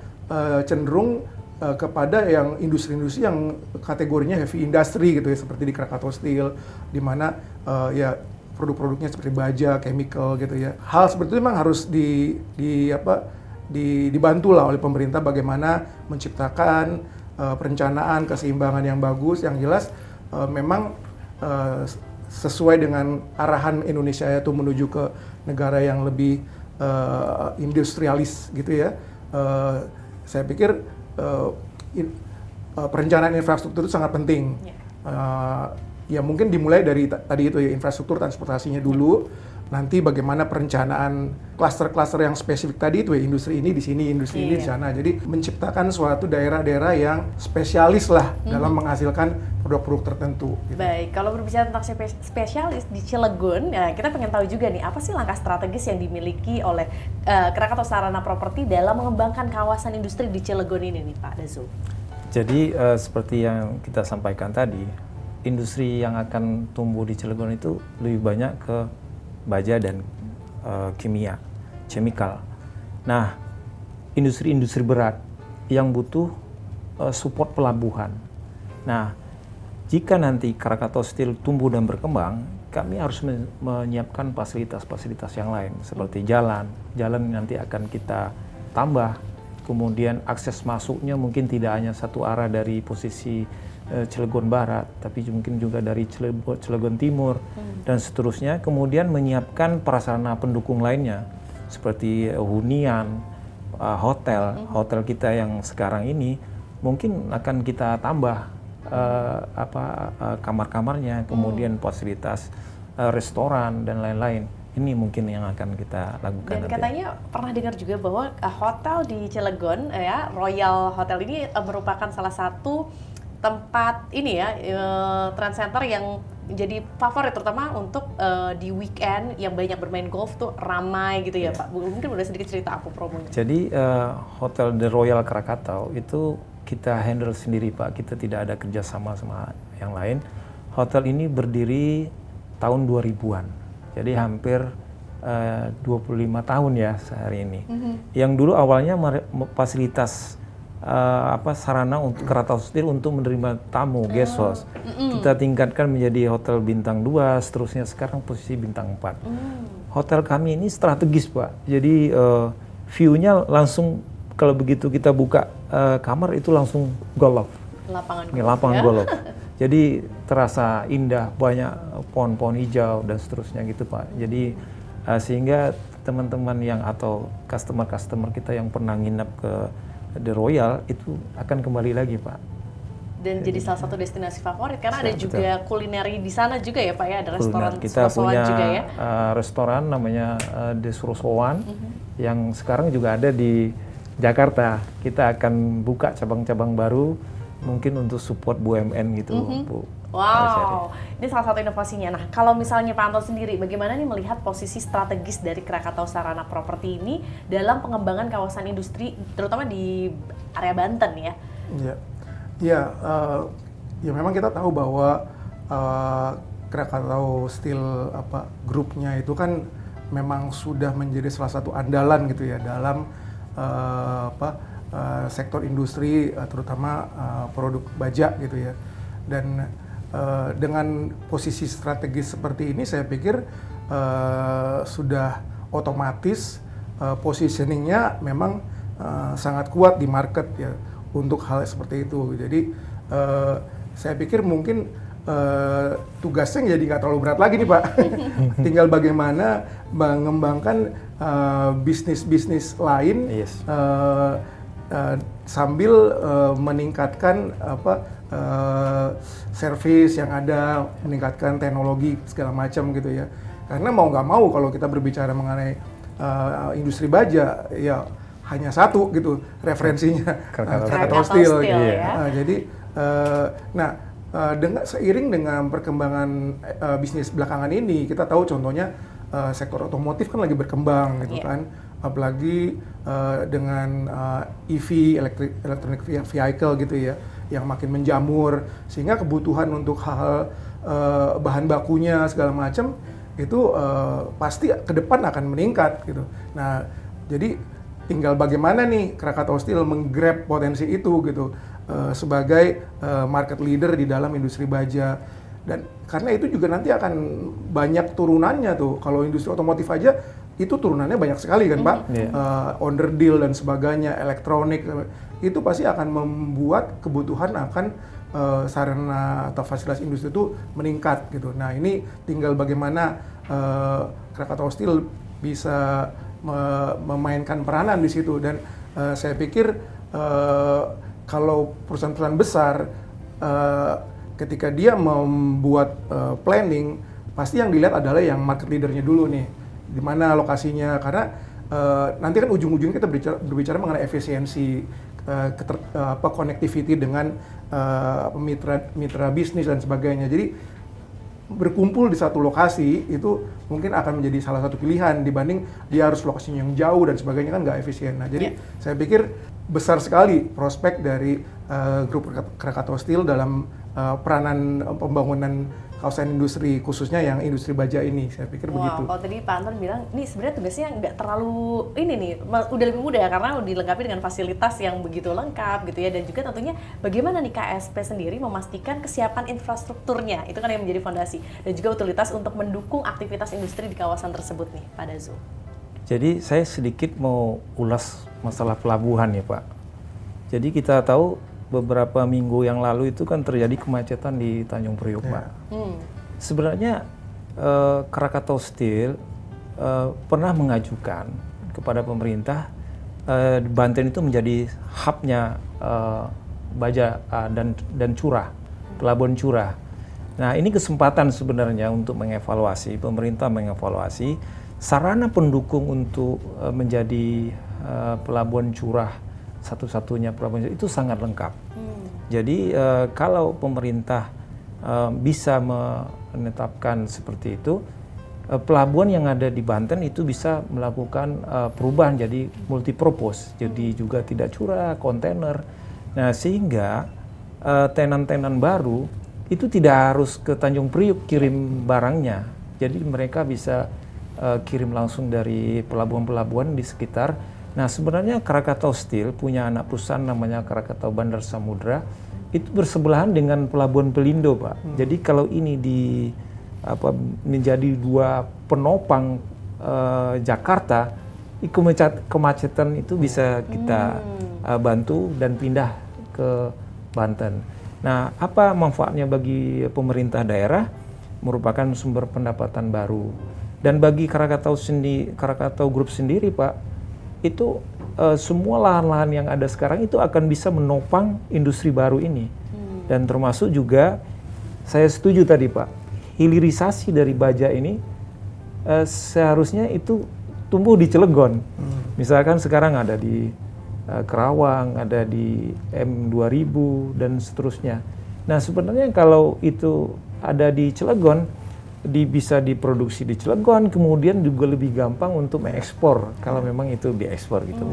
cenderung kepada yang industri-industri yang kategorinya heavy industry gitu ya, seperti di Krakatau Steel, di mana ya produk-produknya seperti baja, chemical gitu ya. Hal seperti itu memang harus dibantu lah oleh pemerintah bagaimana menciptakan perencanaan keseimbangan yang bagus, yang jelas memang sesuai dengan arahan Indonesia itu menuju ke negara yang lebih industrialis gitu ya. Saya pikir perencanaan infrastruktur itu sangat penting. Ya mungkin dimulai dari tadi itu ya, infrastruktur transportasinya dulu. Nanti bagaimana perencanaan klaster-klaster yang spesifik tadi itu ya, industri ini di sini, industri ini di sana. Jadi menciptakan suatu daerah-daerah yang spesialis lah dalam menghasilkan produk-produk tertentu. Gitu. Baik, kalau berbicara tentang spesialis di Cilegon, ya kita pengen tahu juga nih, apa sih langkah strategis yang dimiliki oleh Krakatau Sarana Property dalam mengembangkan kawasan industri di Cilegon ini nih Pak Dazo? Jadi seperti yang kita sampaikan tadi, industri yang akan tumbuh di Cilegon itu lebih banyak ke baja dan kimia, chemical. Nah, industri-industri berat yang butuh support pelabuhan. Nah, jika nanti Krakatau Steel tumbuh dan berkembang, kami harus menyiapkan fasilitas-fasilitas yang lain seperti jalan. Jalan nanti akan kita tambah. Kemudian akses masuknya mungkin tidak hanya satu arah dari posisi Cilegon Barat, tapi mungkin juga dari Cilegon Timur dan seterusnya. Kemudian menyiapkan prasarana pendukung lainnya seperti hunian, hotel kita yang sekarang ini mungkin akan kita tambah kamar-kamarnya, kemudian fasilitas restoran dan lain-lain. Ini mungkin yang akan kita lakukan. Dan katanya pernah dengar juga bahwa hotel di Cilegon ya, Royal Hotel ini merupakan salah satu tempat ini ya, trend center yang jadi favorit terutama untuk di weekend yang banyak bermain golf tuh ramai gitu ya Pak. Mungkin boleh sedikit cerita apa promonya? Jadi Hotel The Royal Krakatau itu kita handle sendiri Pak, kita tidak ada kerjasama sama yang lain. Hotel ini berdiri tahun 2000-an, jadi hampir 25 tahun ya sehari ini. Yang dulu awalnya fasilitas sarana untuk Krakatau Steel untuk menerima tamu, guest house. Kita tingkatkan menjadi hotel bintang 2, seterusnya sekarang posisi bintang 4. Hotel kami ini strategis Pak, jadi view-nya langsung kalau begitu kita buka kamar itu langsung golf. Lapangan golf. Jadi terasa indah, banyak pohon-pohon hijau dan seterusnya gitu Pak. Jadi sehingga teman-teman yang atau customer kita yang pernah nginep ke The Royal itu akan kembali lagi Pak. Dan jadi salah satu destinasi favorit karena ada juga kulineri di sana juga ya Pak ya, ada restoran kita punya juga ya. Restoran namanya The Surosowan yang sekarang juga ada di Jakarta. Kita akan buka cabang-cabang baru mungkin untuk support BUMN gitu Bu. Wow, ini salah satu inovasinya. Nah, kalau misalnya Pak Anton sendiri, bagaimana nih melihat posisi strategis dari Krakatau Sarana Property ini dalam pengembangan kawasan industri, terutama di area Banten ya? Ya memang kita tahu bahwa Krakatau Steel grupnya itu kan memang sudah menjadi salah satu andalan gitu ya dalam sektor industri, terutama produk baja gitu ya. Dan dengan posisi strategis seperti ini, saya pikir sudah otomatis positioningnya memang sangat kuat di market ya untuk hal seperti itu. Jadi saya pikir mungkin tugasnya jadi nggak terlalu berat lagi nih Pak. Tinggal bagaimana mengembangkan bisnis-bisnis lain sambil meningkatkan service yang ada, meningkatkan teknologi segala macam gitu ya. Karena mau nggak mau kalau kita berbicara mengenai industri baja, ya hanya satu gitu referensinya, Krakatau Steel. Steel, Gitu. ya. Jadi, seiring dengan perkembangan bisnis belakangan ini, kita tahu contohnya sektor otomotif kan lagi berkembang gitu kan, apalagi dengan EV, electronic vehicle gitu ya, yang makin menjamur, sehingga kebutuhan untuk hal-hal bahan bakunya segala macam itu pasti ke depan akan meningkat gitu. Nah, jadi tinggal bagaimana nih Krakatau Steel menggrab potensi itu gitu sebagai market leader di dalam industri baja. Dan karena itu juga nanti akan banyak turunannya tuh. Kalau industri otomotif aja itu turunannya banyak sekali kan, Pak. Onder deal dan sebagainya, elektronik itu pasti akan membuat kebutuhan akan sarana atau fasilitas industri itu meningkat gitu. Nah, ini tinggal bagaimana Krakatau Steel bisa memainkan peranan di situ. Dan saya pikir kalau perusahaan-perusahaan besar ketika dia membuat planning, pasti yang dilihat adalah yang market leadernya dulu nih, di mana lokasinya, karena nanti kan ujung-ujungnya kita berbicara mengenai efisiensi, connectivity dengan mitra bisnis dan sebagainya. Jadi berkumpul di satu lokasi itu mungkin akan menjadi salah satu pilihan dibanding dia harus lokasinya yang jauh dan sebagainya, kan nggak efisien. Nah, jadi saya pikir besar sekali prospek dari grup Krakatau Steel dalam peranan pembangunan kawasan industri, khususnya yang industri baja ini. Saya pikir begitu. Kalau tadi Pak Anton bilang, nih sebenarnya tugasnya nggak terlalu ini nih, udah lebih mudah ya, karena dilengkapi dengan fasilitas yang begitu lengkap gitu ya, dan juga tentunya bagaimana nih KSP sendiri memastikan kesiapan infrastrukturnya, itu kan yang menjadi fondasi, dan juga utilitas untuk mendukung aktivitas industri di kawasan tersebut nih, Pak Dazo. Jadi saya sedikit mau ulas masalah pelabuhan ya, Pak. Jadi kita tahu beberapa minggu yang lalu itu kan terjadi kemacetan di Tanjung Priok, Pak. Sebenarnya Krakatau Steel pernah mengajukan kepada pemerintah Banten itu menjadi hubnya baja dan curah, pelabuhan curah. Nah, ini kesempatan sebenarnya untuk pemerintah mengevaluasi sarana pendukung untuk menjadi pelabuhan curah, satu-satunya pelabuhan itu sangat lengkap. Jadi kalau pemerintah bisa menetapkan seperti itu, pelabuhan yang ada di Banten itu bisa melakukan perubahan jadi multipurpose, jadi juga tidak curah, kontainer. Nah, sehingga tenan-tenan baru itu tidak harus ke Tanjung Priok kirim barangnya, jadi mereka bisa kirim langsung dari pelabuhan-pelabuhan di sekitar. Nah, sebenarnya Krakatau Steel punya anak perusahaan namanya Krakatau Bandar Samudra, itu bersebelahan dengan Pelabuhan Pelindo, Pak. Jadi kalau ini menjadi dua penopang Jakarta, kemacetan itu bisa kita bantu dan pindah ke Banten. Nah, apa manfaatnya bagi pemerintah daerah? Merupakan sumber pendapatan baru. Dan bagi Krakatau Group sendiri, Pak, itu semua lahan-lahan yang ada sekarang itu akan bisa menopang industri baru ini. Dan termasuk juga, saya setuju tadi, Pak, hilirisasi dari baja ini seharusnya itu tumbuh di Cilegon. Misalkan sekarang ada di Kerawang, ada di M2000 dan seterusnya. Nah, sebenarnya kalau itu ada di Cilegon, bisa diproduksi di Cilegon, kemudian juga lebih gampang untuk mengekspor kalau memang itu diekspor gitu.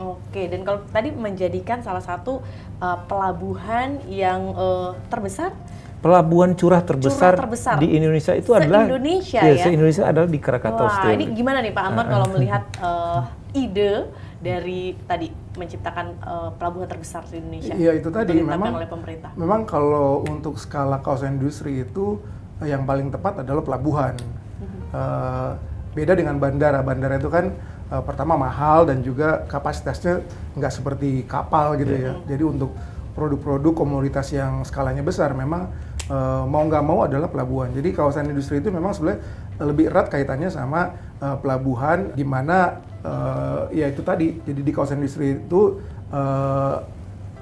Oke, dan kalau tadi menjadikan salah satu pelabuhan yang terbesar, pelabuhan curah terbesar di Indonesia itu adalah se-Indonesia se-Indonesia adalah di Krakatau Steel. Ini gimana nih Pak Anton kalau melihat ide dari tadi menciptakan pelabuhan terbesar di Indonesia? Iya, itu tadi memang oleh pemerintah. Memang kalau untuk skala kawasan industri itu yang paling tepat adalah pelabuhan. Beda dengan bandara. Bandara itu kan pertama mahal dan juga kapasitasnya nggak seperti kapal gitu ya. Jadi untuk produk-produk komoditas yang skalanya besar memang mau nggak mau adalah pelabuhan. Jadi kawasan industri itu memang sebenarnya lebih erat kaitannya sama pelabuhan, di mana ya itu tadi. Jadi di kawasan industri itu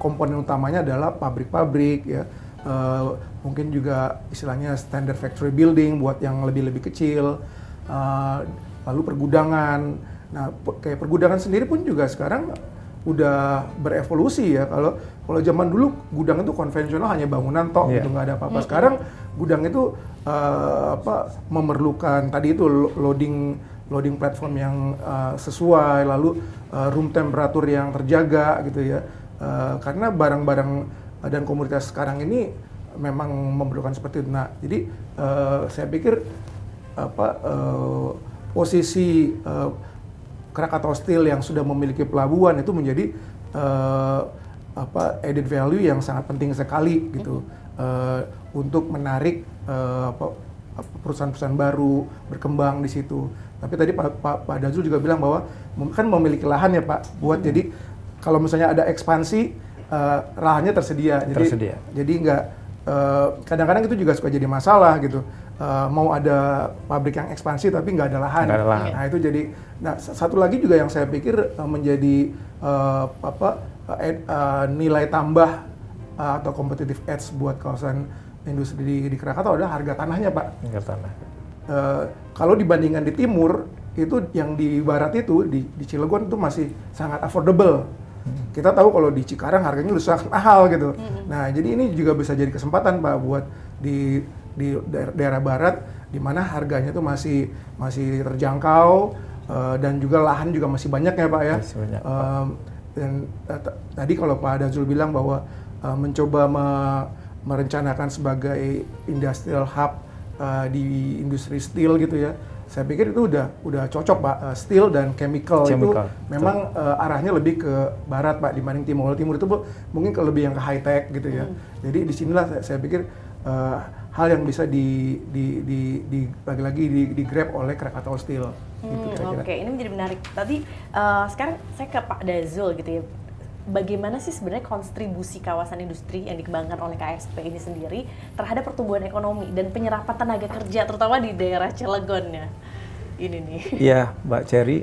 komponen utamanya adalah pabrik-pabrik ya, mungkin juga istilahnya standard factory building buat yang lebih kecil, lalu pergudangan. Nah, kayak pergudangan sendiri pun juga sekarang udah berevolusi ya. Kalau zaman dulu gudang itu konvensional hanya bangunan tok gitu, nggak ada apa-apa. Sekarang gudang itu memerlukan tadi itu loading platform yang sesuai, lalu room temperatur yang terjaga gitu ya. Karena barang-barang dan komoditas sekarang ini memang memerlukan seperti itu. Nah, jadi saya pikir posisi Krakatau Steel yang sudah memiliki pelabuhan itu menjadi added value yang sangat penting sekali gitu, untuk menarik perusahaan-perusahaan baru berkembang di situ. Tapi tadi Pak Dazul juga bilang bahwa kan memiliki lahan ya Pak, buat jadi kalau misalnya ada ekspansi, lahannya tersedia. Jadi nggak, kadang-kadang itu juga suka jadi masalah gitu. Mau ada pabrik yang ekspansi tapi nggak ada lahan. Nah itu jadi, satu lagi juga yang saya pikir menjadi nilai tambah atau competitive edge buat kawasan industri di Krakatau adalah harga tanahnya Pak. Harga tanah. Kalau dibandingkan di timur, itu yang di barat itu di Cilegon itu masih sangat affordable. Kita tahu kalau di Cikarang harganya udah sangat mahal gitu. Nah, jadi ini juga bisa jadi kesempatan Pak buat di daerah barat, di mana harganya tuh masih terjangkau, dan juga lahan juga masih banyak ya Pak ya. Masih banyak, Dan tadi kalau Pak Dazul bilang bahwa mencoba merencanakan sebagai industrial hub di industri steel gitu ya. Saya pikir itu udah cocok Pak. Steel dan chemical itu memang arahnya lebih ke barat Pak dibanding timur. Timur itu mungkin lebih yang ke high tech gitu ya. Jadi disinilah saya pikir hal yang bisa lagi-lagi di grab oleh Krakatau Steel. Gitu, Oke, ini menjadi menarik. Tadi sekarang saya ke Pak Dazul gitu ya. Bagaimana sih sebenarnya kontribusi kawasan industri yang dikembangkan oleh KSP ini sendiri terhadap pertumbuhan ekonomi dan penyerapan tenaga kerja terutama di daerah Cilegon ya? Ini nih. Iya, Mbak Cherry.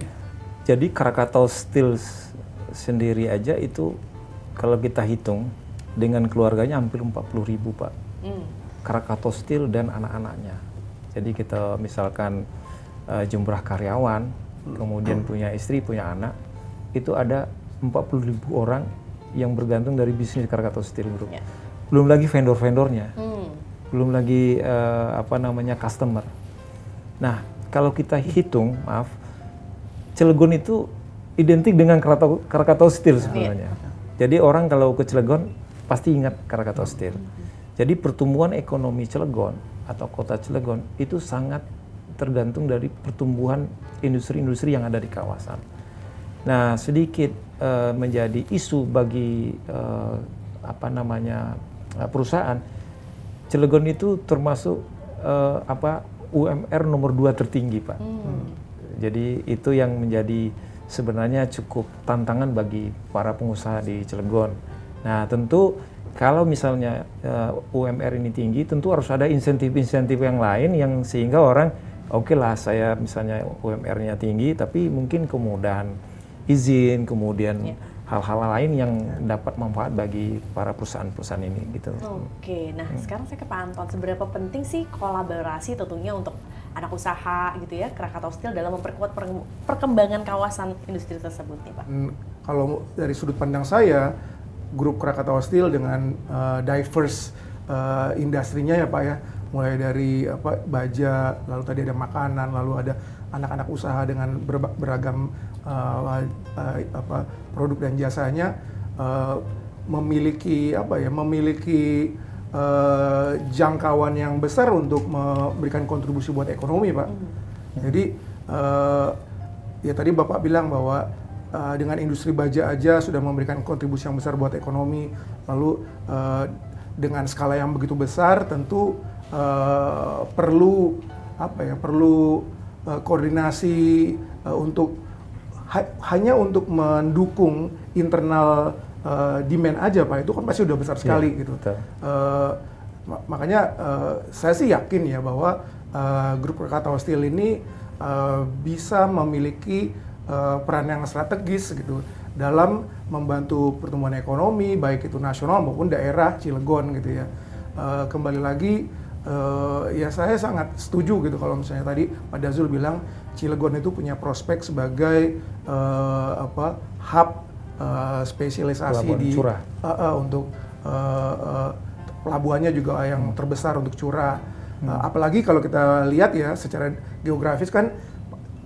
Jadi Krakatau Steel sendiri aja itu kalau kita hitung dengan keluarganya hampir 40.000 Pak. Krakatau Steel dan anak-anaknya. Jadi kita misalkan jumlah karyawan, kemudian punya istri, punya anak, itu ada 40.000 orang yang bergantung dari bisnis Krakatau Steel Group. Yeah. Belum lagi vendor-vendornya, belum lagi customer. Nah, kalau kita hitung, Cilegon itu identik dengan Krakatau Steel sebenarnya. Jadi orang kalau ke Cilegon pasti ingat Krakatau Steel. Jadi pertumbuhan ekonomi Cilegon atau kota Cilegon itu sangat tergantung dari pertumbuhan industri-industri yang ada di kawasan. Nah, sedikit menjadi isu bagi perusahaan. Cilegon itu termasuk UMR nomor 2 tertinggi, Pak. Jadi itu yang menjadi sebenarnya cukup tantangan bagi para pengusaha di Cilegon. Nah, tentu kalau misalnya UMR ini tinggi, tentu harus ada insentif-insentif yang lain yang sehingga orang oke lah saya misalnya UMR-nya tinggi, tapi mungkin kemudahan izin, kemudian hal-hal lain yang dapat manfaat bagi para perusahaan-perusahaan ini gitu. Oke, nah sekarang saya ke Pak Anton, seberapa penting sih kolaborasi tentunya untuk anak usaha gitu ya, Krakatau Steel dalam memperkuat perkembangan kawasan industri tersebut nih Pak? Kalau dari sudut pandang saya, grup Krakatau Steel dengan diverse industrinya ya Pak ya, mulai dari baja, lalu tadi ada makanan, lalu ada anak-anak usaha dengan beragam produk dan jasanya, memiliki jangkauan yang besar untuk memberikan kontribusi buat ekonomi Pak. Jadi ya tadi Bapak bilang bahwa dengan industri baja aja sudah memberikan kontribusi yang besar buat ekonomi, lalu dengan skala yang begitu besar tentu perlu koordinasi hanya untuk mendukung internal demand aja Pak, itu kan pasti udah besar sekali gitu. Makanya saya sih yakin ya bahwa grup Krakatau Steel ini bisa memiliki peran yang strategis gitu dalam membantu pertumbuhan ekonomi baik itu nasional maupun daerah Cilegon gitu ya. Kembali lagi ya saya sangat setuju gitu kalau misalnya tadi Pak Dazul bilang Cilegon itu punya prospek sebagai hub spesialisasi Pelabuhan di curah. Untuk pelabuhannya juga yang terbesar untuk curah. Apalagi kalau kita lihat ya secara geografis kan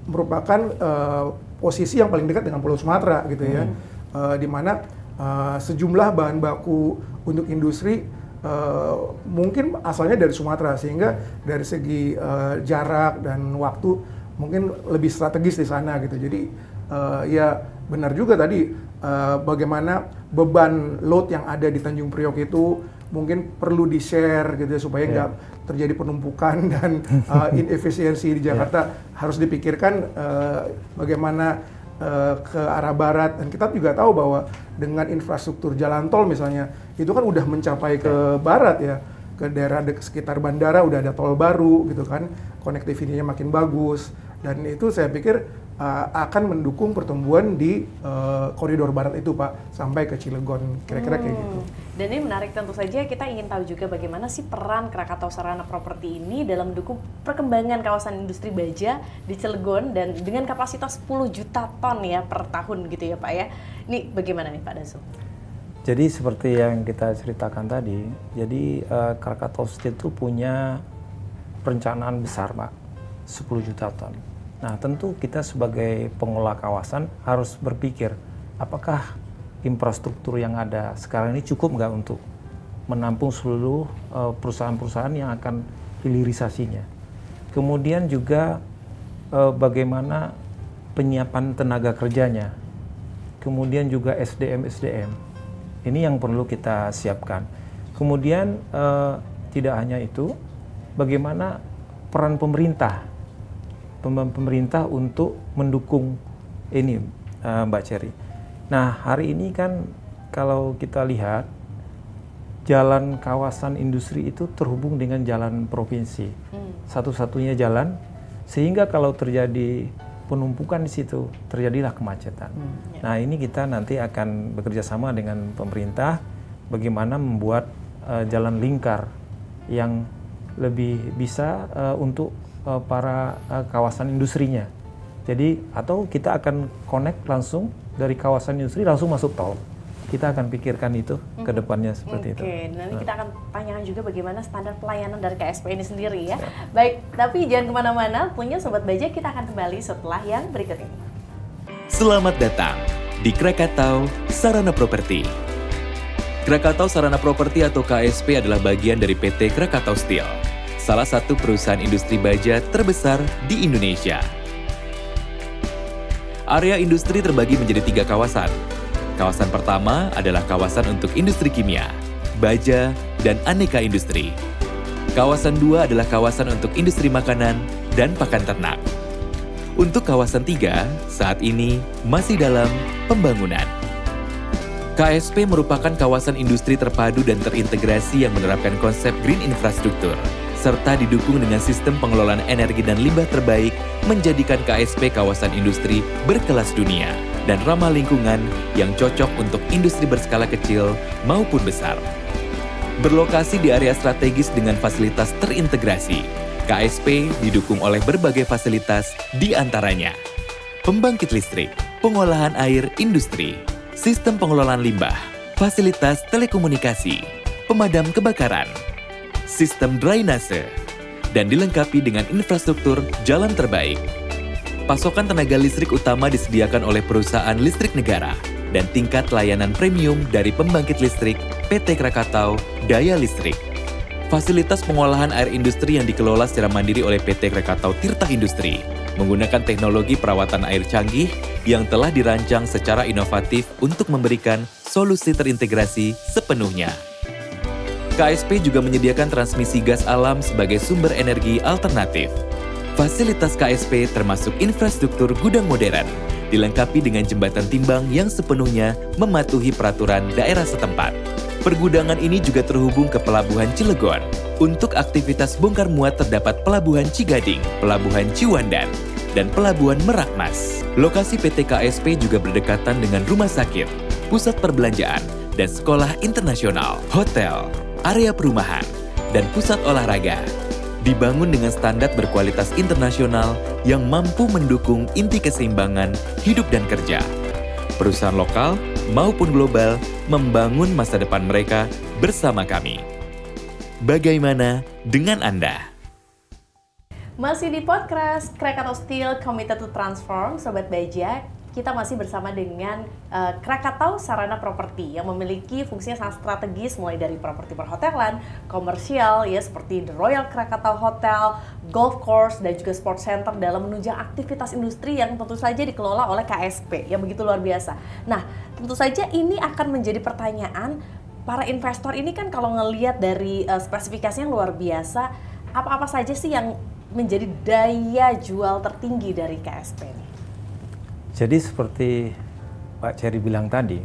merupakan posisi yang paling dekat dengan Pulau Sumatera gitu ya, di mana sejumlah bahan baku untuk industri mungkin asalnya dari Sumatera, sehingga dari segi jarak dan waktu mungkin lebih strategis di sana gitu. Jadi ya benar juga tadi bagaimana beban load yang ada di Tanjung Priok itu mungkin perlu di-share gitu ya, supaya nggak terjadi penumpukan dan inefisiensi di Jakarta. Harus dipikirkan bagaimana ke arah barat, dan kita juga tahu bahwa dengan infrastruktur jalan tol misalnya itu kan udah mencapai ke barat ya, ke daerah sekitar bandara udah ada tol baru gitu kan, konektivitinya makin bagus, dan itu saya pikir akan mendukung pertumbuhan di koridor barat itu Pak, sampai ke Cilegon, kira-kira kayak gitu. Dan ini menarik, tentu saja kita ingin tahu juga bagaimana sih peran Krakatau Sarana Properti ini dalam mendukung perkembangan kawasan industri baja di Cilegon dan dengan kapasitas 10 juta ton ya per tahun gitu ya Pak ya. Ini bagaimana nih Pak Dazul? Jadi seperti yang kita ceritakan tadi, jadi Krakatau Steel itu punya perencanaan besar Pak, 10 juta ton. Nah tentu kita sebagai pengelola kawasan harus berpikir, apakah infrastruktur yang ada sekarang ini cukup nggak untuk menampung seluruh perusahaan-perusahaan yang akan hilirisasinya. Kemudian juga bagaimana penyiapan tenaga kerjanya, kemudian juga SDM. Ini yang perlu kita siapkan. Kemudian tidak hanya itu, bagaimana peran pemerintah untuk mendukung ini Mbak Cherry. Nah hari ini kan kalau kita lihat jalan kawasan industri itu terhubung dengan jalan provinsi, satu-satunya jalan, sehingga kalau terjadi penumpukan di situ terjadilah kemacetan. Nah ini kita nanti akan bekerja sama dengan pemerintah bagaimana membuat jalan lingkar yang lebih bisa untuk para kawasan industrinya. Jadi atau kita akan connect langsung dari kawasan industri langsung masuk tol. Kita akan pikirkan itu ke depannya seperti itu. Oke, nanti kita akan tanyakan juga bagaimana standar pelayanan dari KSP ini sendiri ya. Baik, tapi jangan kemana-mana, punya Sobat Baja, kita akan kembali setelah yang berikut ini. Selamat datang di Krakatau Sarana Properti. Krakatau Sarana Properti atau KSP adalah bagian dari PT Krakatau Steel, salah satu perusahaan industri baja terbesar di Indonesia. Area industri terbagi menjadi 3 kawasan. Kawasan pertama adalah kawasan untuk industri kimia, baja, dan aneka industri. Kawasan 2 adalah kawasan untuk industri makanan dan pakan ternak. Untuk kawasan 3, saat ini masih dalam pembangunan. KSP merupakan kawasan industri terpadu dan terintegrasi yang menerapkan konsep green infrastruktur, serta didukung dengan sistem pengelolaan energi dan limbah terbaik, menjadikan KSP kawasan industri berkelas dunia dan ramah lingkungan yang cocok untuk industri berskala kecil maupun besar. Berlokasi di area strategis dengan fasilitas terintegrasi, KSP didukung oleh berbagai fasilitas, di antaranya pembangkit listrik, pengolahan air industri, sistem pengelolaan limbah, fasilitas telekomunikasi, pemadam kebakaran, sistem drainase, dan dilengkapi dengan infrastruktur jalan terbaik. Pasokan tenaga listrik utama disediakan oleh perusahaan listrik negara dan tingkat layanan premium dari pembangkit listrik PT Krakatau Daya Listrik. Fasilitas pengolahan air industri yang dikelola secara mandiri oleh PT Krakatau Tirta Industri menggunakan teknologi perawatan air canggih yang telah dirancang secara inovatif untuk memberikan solusi terintegrasi sepenuhnya. KSP juga menyediakan transmisi gas alam sebagai sumber energi alternatif. Fasilitas KSP termasuk infrastruktur gudang modern, dilengkapi dengan jembatan timbang yang sepenuhnya mematuhi peraturan daerah setempat. Pergudangan ini juga terhubung ke Pelabuhan Cilegon. Untuk aktivitas bongkar muat terdapat Pelabuhan Cigading, Pelabuhan Ciwandan, dan Pelabuhan Merak Mas. Lokasi PT KSP juga berdekatan dengan rumah sakit, pusat perbelanjaan, dan sekolah internasional, hotel, area perumahan, dan pusat olahraga. Dibangun dengan standar berkualitas internasional yang mampu mendukung inti keseimbangan hidup dan kerja. Perusahaan lokal maupun global membangun masa depan mereka bersama kami. Bagaimana dengan Anda? Masih di podcast Krakatau Steel Committed to Transform, Sobat Baja. Kita masih bersama dengan Krakatau Sarana Properti yang memiliki fungsi yang sangat strategis, mulai dari properti perhotelan, komersial ya seperti The Royal Krakatau Hotel, golf course, dan juga sport center dalam menunjang aktivitas industri yang tentu saja dikelola oleh KSP yang begitu luar biasa. Nah, tentu saja ini akan menjadi pertanyaan para investor ini kan kalau ngelihat dari spesifikasinya yang luar biasa, apa-apa saja sih yang menjadi daya jual tertinggi dari KSP ini? Jadi seperti Pak Cherry bilang tadi,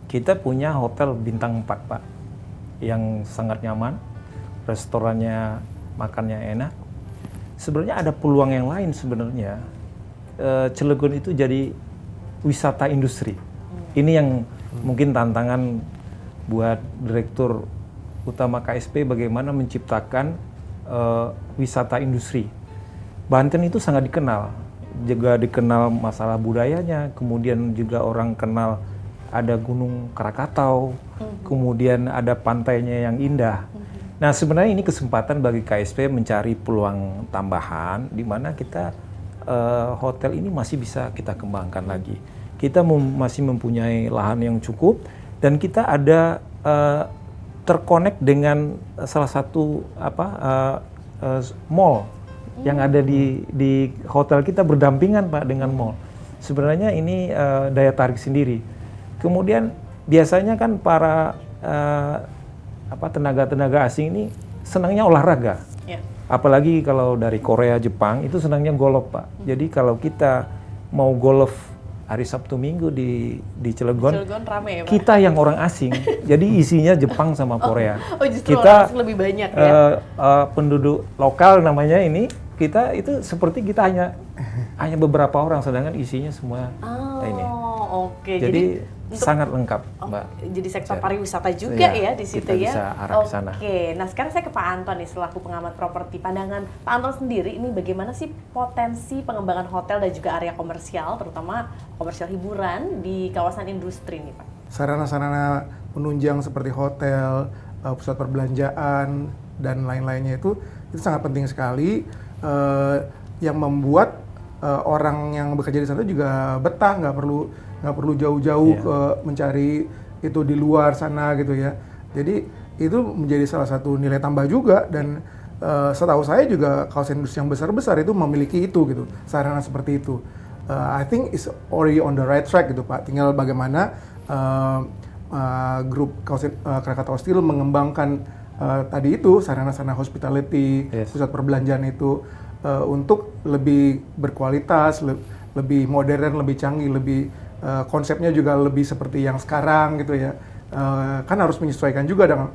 kita punya hotel bintang 4 Pak, yang sangat nyaman, restorannya, makannya enak. Sebenarnya ada peluang yang lain sebenarnya. Cilegon itu jadi wisata industri. Ini yang mungkin tantangan buat Direktur Utama KSP bagaimana menciptakan wisata industri. Banten itu sangat dikenal, juga dikenal masalah budayanya, kemudian juga orang kenal ada Gunung Krakatau, kemudian ada pantainya yang indah. Nah sebenarnya ini kesempatan bagi KSP mencari peluang tambahan di mana kita hotel ini masih bisa kita kembangkan lagi. Kita masih mempunyai lahan yang cukup dan kita ada terkonek dengan salah satu mall yang ada di hotel kita berdampingan Pak dengan mall. Sebenarnya ini daya tarik sendiri. Kemudian biasanya kan para tenaga-tenaga asing ini senangnya olahraga. Yeah. Apalagi kalau dari Korea, Jepang itu senangnya golf Pak. Jadi kalau kita mau golf hari Sabtu Minggu di Cilegon rame ya, Pak? Kita yang orang asing, jadi isinya Jepang sama Korea. Justru kita orang lebih banyak ya? Penduduk lokal namanya ini, kita itu seperti kita hanya beberapa orang, sedangkan isinya semua ini. Oke. Jadi sangat lengkap, Mbak. Jadi sektor pariwisata juga ya di situ ya. Kita bisa arah ke sana. Oke. Nah sekarang saya ke Pak Anton nih selaku pengamat properti. Pandangan Pak Anton sendiri ini bagaimana sih potensi pengembangan hotel dan juga area komersial, terutama komersial hiburan di kawasan industri nih Pak? Sarana-sarana penunjang seperti hotel, pusat perbelanjaan dan lain-lainnya itu sangat penting sekali. Yang membuat orang yang bekerja di sana juga betah, nggak perlu jauh-jauh ke mencari itu di luar sana gitu ya. Jadi itu menjadi salah satu nilai tambah juga dan setahu saya juga kawasan industri yang besar-besar itu memiliki itu gitu, sarana seperti itu. I think it's already on the right track gitu Pak. Tinggal bagaimana grup kawasan Krakatau Steel mengembangkan tadi itu sarana-sarana hospitality, pusat perbelanjaan itu untuk lebih berkualitas, lebih modern, lebih canggih, lebih konsepnya juga lebih seperti yang sekarang gitu ya. Kan harus menyesuaikan juga dengan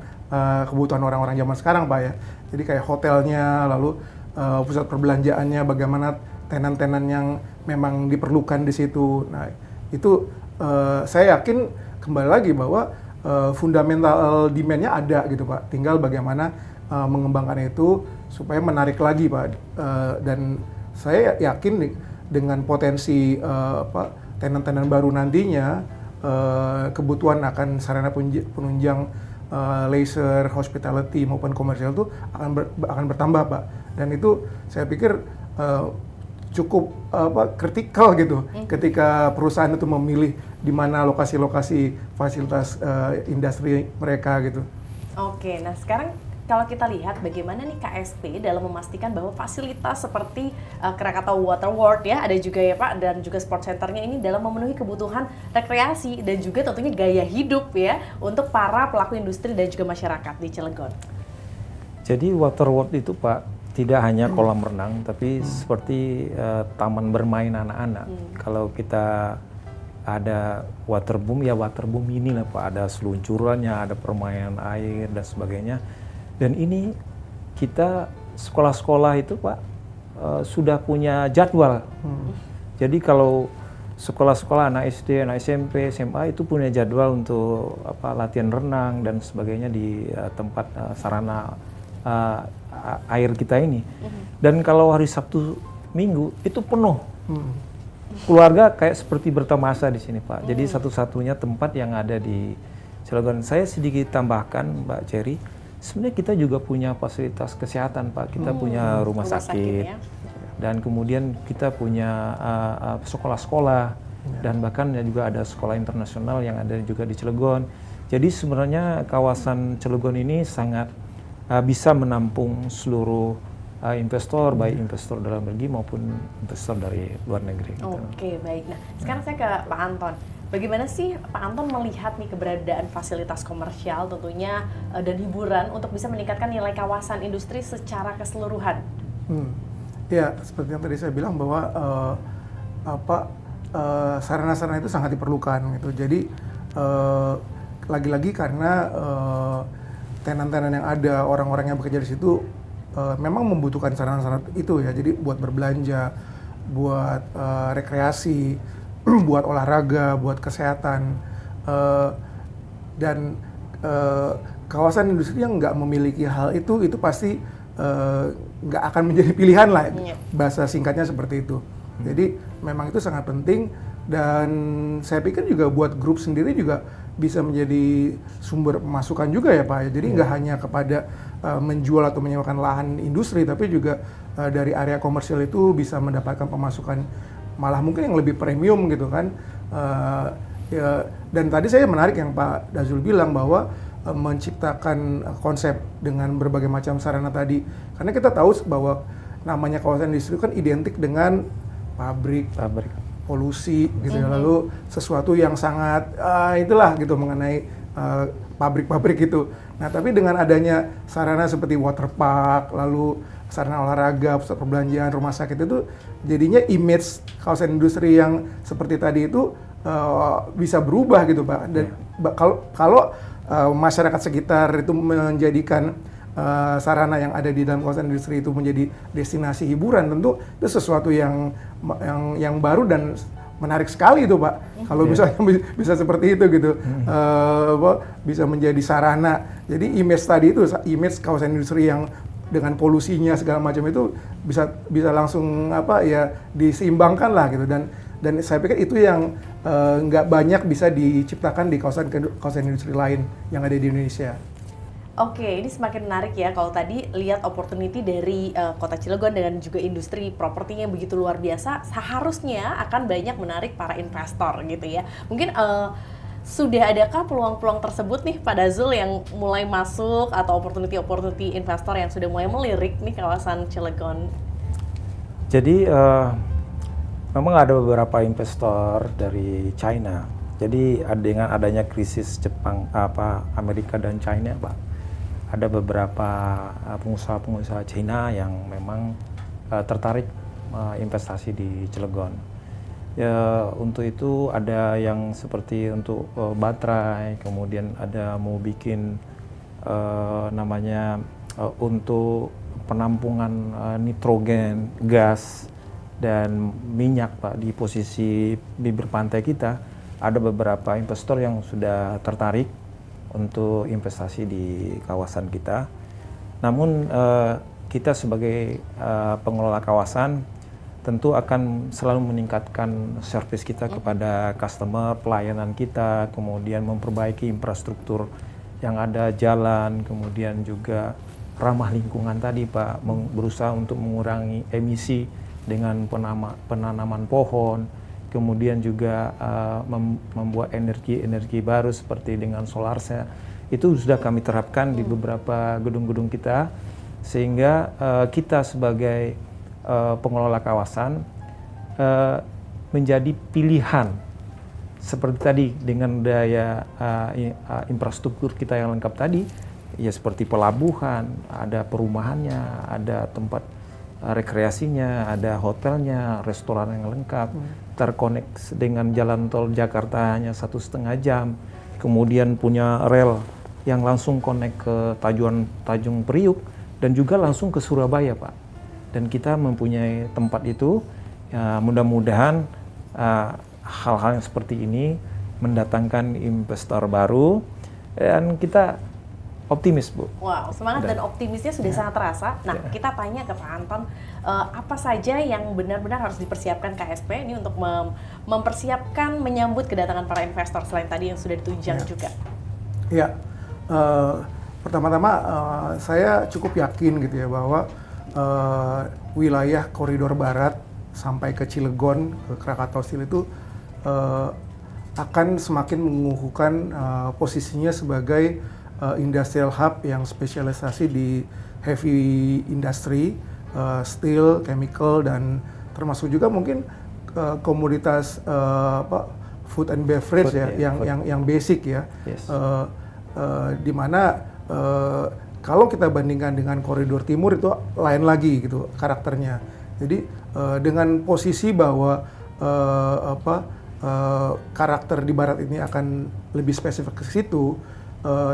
kebutuhan orang-orang zaman sekarang Pak ya. Jadi kayak hotelnya, lalu pusat perbelanjaannya, bagaimana tenan-tenan yang memang diperlukan di situ. Nah itu saya yakin kembali lagi bahwa fundamental demand-nya ada gitu Pak. Tinggal bagaimana mengembangkan itu supaya menarik lagi Pak. Dan saya yakin dengan potensi tenan-tenan baru nantinya kebutuhan akan sarana penunjang leisure, hospitality maupun komersial itu akan bertambah Pak. Dan itu saya pikir cukup kritikal gitu ketika perusahaan itu memilih di mana lokasi-lokasi fasilitas industri mereka gitu. Oke, nah sekarang kalau kita lihat bagaimana nih KSP dalam memastikan bahwa fasilitas seperti Krakatau Water World ya, ada juga ya Pak, dan juga sport centernya ini dalam memenuhi kebutuhan rekreasi dan juga tentunya gaya hidup ya untuk para pelaku industri dan juga masyarakat di Cilegon. Jadi Water World itu Pak tidak hanya kolam renang, tapi seperti taman bermain anak-anak. Kalau kita ada waterboom, ya waterboom inilah Pak, ada seluncurannya, ada permainan air dan sebagainya. Dan ini kita sekolah-sekolah itu Pak sudah punya jadwal. Jadi kalau sekolah-sekolah anak SD, anak SMP, SMA itu punya jadwal untuk latihan renang dan sebagainya di tempat sarana air kita ini. Dan kalau hari Sabtu Minggu itu penuh. Keluarga kayak seperti bertamasa di sini, Pak. Jadi satu-satunya tempat yang ada di Cilegon. Saya sedikit tambahkan, Mbak Cherry, sebenarnya kita juga punya fasilitas kesehatan, Pak. Kita punya rumah sakit ya. dan kemudian kita punya sekolah-sekolah dan bahkan juga ada sekolah internasional yang ada juga di Cilegon. Jadi sebenarnya kawasan Cilegon ini sangat bisa menampung seluruh investor, baik investor dalam negeri maupun investor dari luar negeri. Oke, baik. Nah, sekarang saya ke Pak Anton. Bagaimana sih Pak Anton melihat nih keberadaan fasilitas komersial tentunya dan hiburan untuk bisa meningkatkan nilai kawasan industri secara keseluruhan? Ya, seperti yang tadi saya bilang bahwa sarana-sarana itu sangat diperlukan gitu. Jadi lagi-lagi karena tenan-tenan yang ada, orang-orang yang bekerja di situ memang membutuhkan sarana-sarana itu ya. Jadi buat berbelanja, buat rekreasi, buat olahraga, buat kesehatan, dan kawasan industri yang nggak memiliki hal itu pasti nggak akan menjadi pilihan lah. Bahasa singkatnya seperti itu. Jadi memang itu sangat penting dan saya pikir juga buat grup sendiri juga bisa menjadi sumber pemasukan juga ya Pak. Jadi nggak hanya kepada menjual atau menyewakan lahan industri, tapi juga dari area komersial itu bisa mendapatkan pemasukan malah mungkin yang lebih premium gitu kan. Ya, dan tadi saya menarik yang Pak Dazul bilang bahwa menciptakan konsep dengan berbagai macam sarana tadi. Karena kita tahu bahwa namanya kawasan industri kan identik dengan pabrik, polusi gitu ya. Lalu sesuatu yang sangat itulah gitu mengenai pabrik-pabrik itu. Nah, tapi dengan adanya sarana seperti water park, lalu sarana olahraga, pusat perbelanjaan, rumah sakit itu jadinya image kawasan industri yang seperti tadi itu bisa berubah gitu, Pak. Dan kalau masyarakat sekitar itu menjadikan sarana yang ada di dalam kawasan industri itu menjadi destinasi hiburan, tentu itu sesuatu yang baru dan menarik sekali itu Pak. Kalau misalnya bisa seperti itu gitu, bisa menjadi sarana. Jadi image tadi itu, image kawasan industri yang dengan polusinya segala macam itu bisa langsung diseimbangkan lah gitu. Dan saya pikir itu yang nggak banyak bisa diciptakan di kawasan industri lain yang ada di Indonesia. Oke, ini semakin menarik ya kalau tadi lihat opportunity dari Kota Cilegon dan juga industri propertinya yang begitu luar biasa, seharusnya akan banyak menarik para investor gitu ya. Mungkin sudah adakah peluang-peluang tersebut nih Pak Dazul yang mulai masuk atau opportunity investor yang sudah mulai melirik nih kawasan Cilegon? Jadi memang ada beberapa investor dari China. Jadi dengan adanya krisis Amerika dan China, Pak, ada beberapa pengusaha-pengusaha China yang memang tertarik investasi di Cilegon. Ya, untuk itu ada yang seperti untuk baterai, kemudian ada mau bikin untuk penampungan nitrogen, gas, dan minyak, Pak, di posisi bibir pantai kita. Ada beberapa investor yang sudah tertarik untuk investasi di kawasan kita. Namun kita sebagai pengelola kawasan tentu akan selalu meningkatkan servis kita kepada customer, pelayanan kita, kemudian memperbaiki infrastruktur yang ada, jalan, kemudian juga ramah lingkungan tadi, Pak, berusaha untuk mengurangi emisi dengan penanaman pohon, kemudian juga membuat energi baru seperti dengan solar cell. Itu sudah kami terapkan di beberapa gedung-gedung kita, sehingga kita sebagai pengelola kawasan menjadi pilihan seperti tadi dengan daya infrastruktur kita yang lengkap tadi, ya seperti pelabuhan, ada perumahannya, ada tempat rekreasinya, ada hotelnya, restoran yang lengkap, terkoneksi dengan jalan tol Jakarta hanya 1,5 jam, kemudian punya rel yang langsung connect ke Tanjung Priuk dan juga langsung ke Surabaya, Pak. dan kita mempunyai tempat itu. Mudah-mudahan hal-hal yang seperti ini mendatangkan investor baru dan kita optimis, Bu. Wow, semangat dan optimisnya sudah sangat terasa. Nah, kita tanya ke Pak Anton, apa saja yang benar-benar harus dipersiapkan KSP ini untuk mempersiapkan menyambut kedatangan para investor selain tadi yang sudah ditunjang juga? Ya, pertama-tama saya cukup yakin gitu ya bahwa wilayah koridor barat sampai ke Cilegon, ke Krakatau Steel itu akan semakin mengukuhkan posisinya sebagai industrial hub yang spesialisasi di heavy industry, steel, chemical, dan termasuk juga mungkin komoditas food and beverage yang basic ya. Yes. Di mana kalau kita bandingkan dengan koridor timur itu lain lagi gitu karakternya. Jadi dengan posisi bahwa karakter di barat ini akan lebih spesifik ke situ,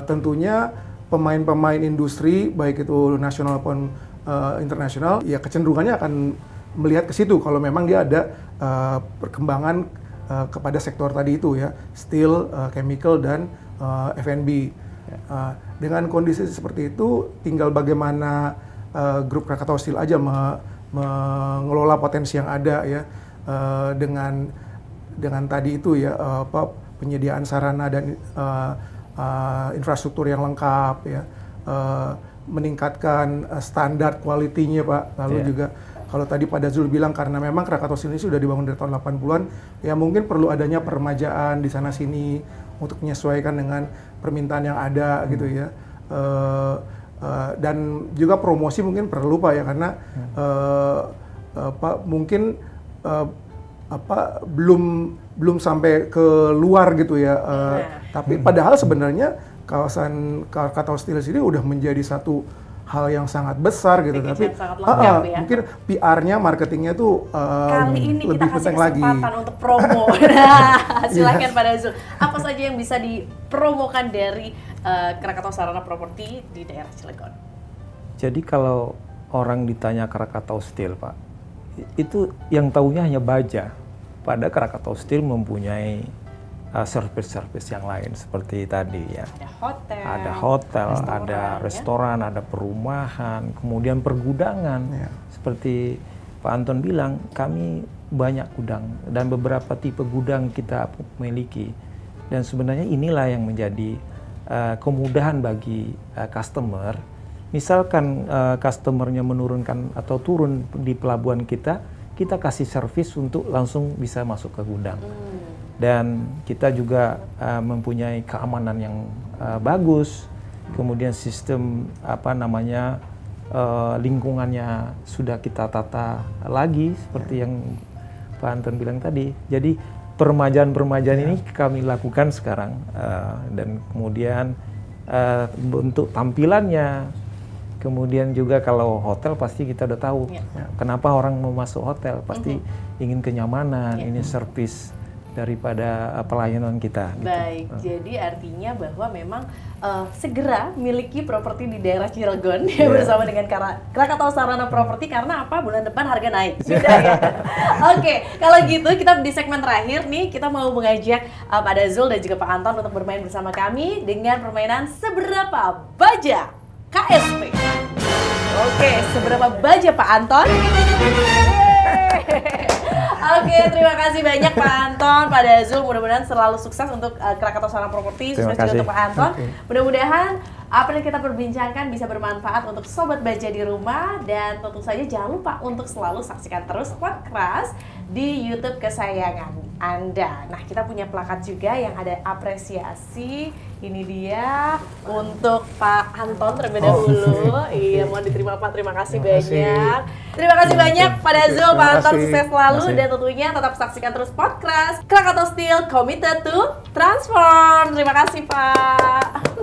tentunya pemain-pemain industri baik itu nasional maupun internasional ya kecenderungannya akan melihat ke situ kalau memang dia ada perkembangan kepada sektor tadi itu ya, steel, chemical, dan F&B. Dengan kondisi seperti itu, tinggal bagaimana grup Krakatau Steel aja mengelola potensi yang ada ya, dengan tadi itu ya penyediaan sarana dan infrastruktur yang lengkap ya, meningkatkan standar kualitinya Pak. Lalu juga kalau tadi Pak Dazul bilang karena memang Krakatau Steel ini sudah dibangun dari tahun 80-an, ya mungkin perlu adanya permajaan di sana sini untuk menyesuaikan dengan permintaan yang ada gitu ya. Dan juga promosi mungkin perlu Pak ya, karena mungkin belum sampai ke luar gitu ya. Tapi padahal sebenarnya kawasan Krakatau Steel sini udah menjadi satu hal yang sangat besar gitu. Tapi ya. Mungkin PR-nya, marketingnya tuh kali ini lebih kita kasih penting lagi. kesempatan untuk promo. Nah, silakan Pak Dazul. Apa saja yang bisa dipromokan dari Krakatau Sarana Property di daerah Cilegon? Jadi kalau orang ditanya Krakatau Steel, Pak, itu yang tahunya hanya baja. Pada Krakatau Steel mempunyai service-service yang lain seperti tadi ya. Ada hotel, ada restoran, ada perumahan, kemudian pergudangan. Seperti Pak Anton bilang, kami banyak gudang dan beberapa tipe gudang kita miliki. Dan sebenarnya inilah yang menjadi kemudahan bagi customer. Misalkan customernya menurunkan atau turun di pelabuhan kita kasih servis untuk langsung bisa masuk ke gudang. Dan kita juga mempunyai keamanan yang bagus, kemudian sistem lingkungannya sudah kita tata lagi seperti yang Pak Anton bilang tadi. Jadi permajaan ini kami lakukan sekarang, dan kemudian bentuk tampilannya, kemudian juga kalau hotel pasti kita udah tahu kenapa orang mau masuk hotel, pasti ingin kenyamanan, ini servis daripada pelayanan kita. Baik, jadi artinya bahwa memang segera miliki properti di daerah Cilegon ya, bersama dengan Krakatau Sarana Property, karena apa? Bulan depan harga naik. Sudah ya. Oke, kalau gitu kita di segmen terakhir nih, kita mau mengajak Pak Dazul dan juga Pak Anton untuk bermain bersama kami dengan permainan Seberapa Baja KSP. Oke, seberapa baja Pak Anton? Oke, terima kasih banyak Pak Anton, Pak Dazul. Mudah-mudahan selalu sukses untuk Krakatau Sarana Property, sukses juga untuk Pak Anton. Mudah-mudahan apa yang kita perbincangkan bisa bermanfaat untuk Sobat Baja di rumah. Dan tentu saja jangan lupa untuk selalu saksikan terus Podcast di YouTube kesayangan Anda. Nah, kita punya plakat juga yang ada apresiasi. Ini dia untuk Pak Anton terlebih dahulu. Iya, mohon diterima Pak. Terima kasih banyak. Terima kasih banyak Pak Dazul, Pak Anton, sukses selalu. Dan tentunya tetap saksikan terus podcast Krakatau Steel Committed to Transform. Terima kasih Pak.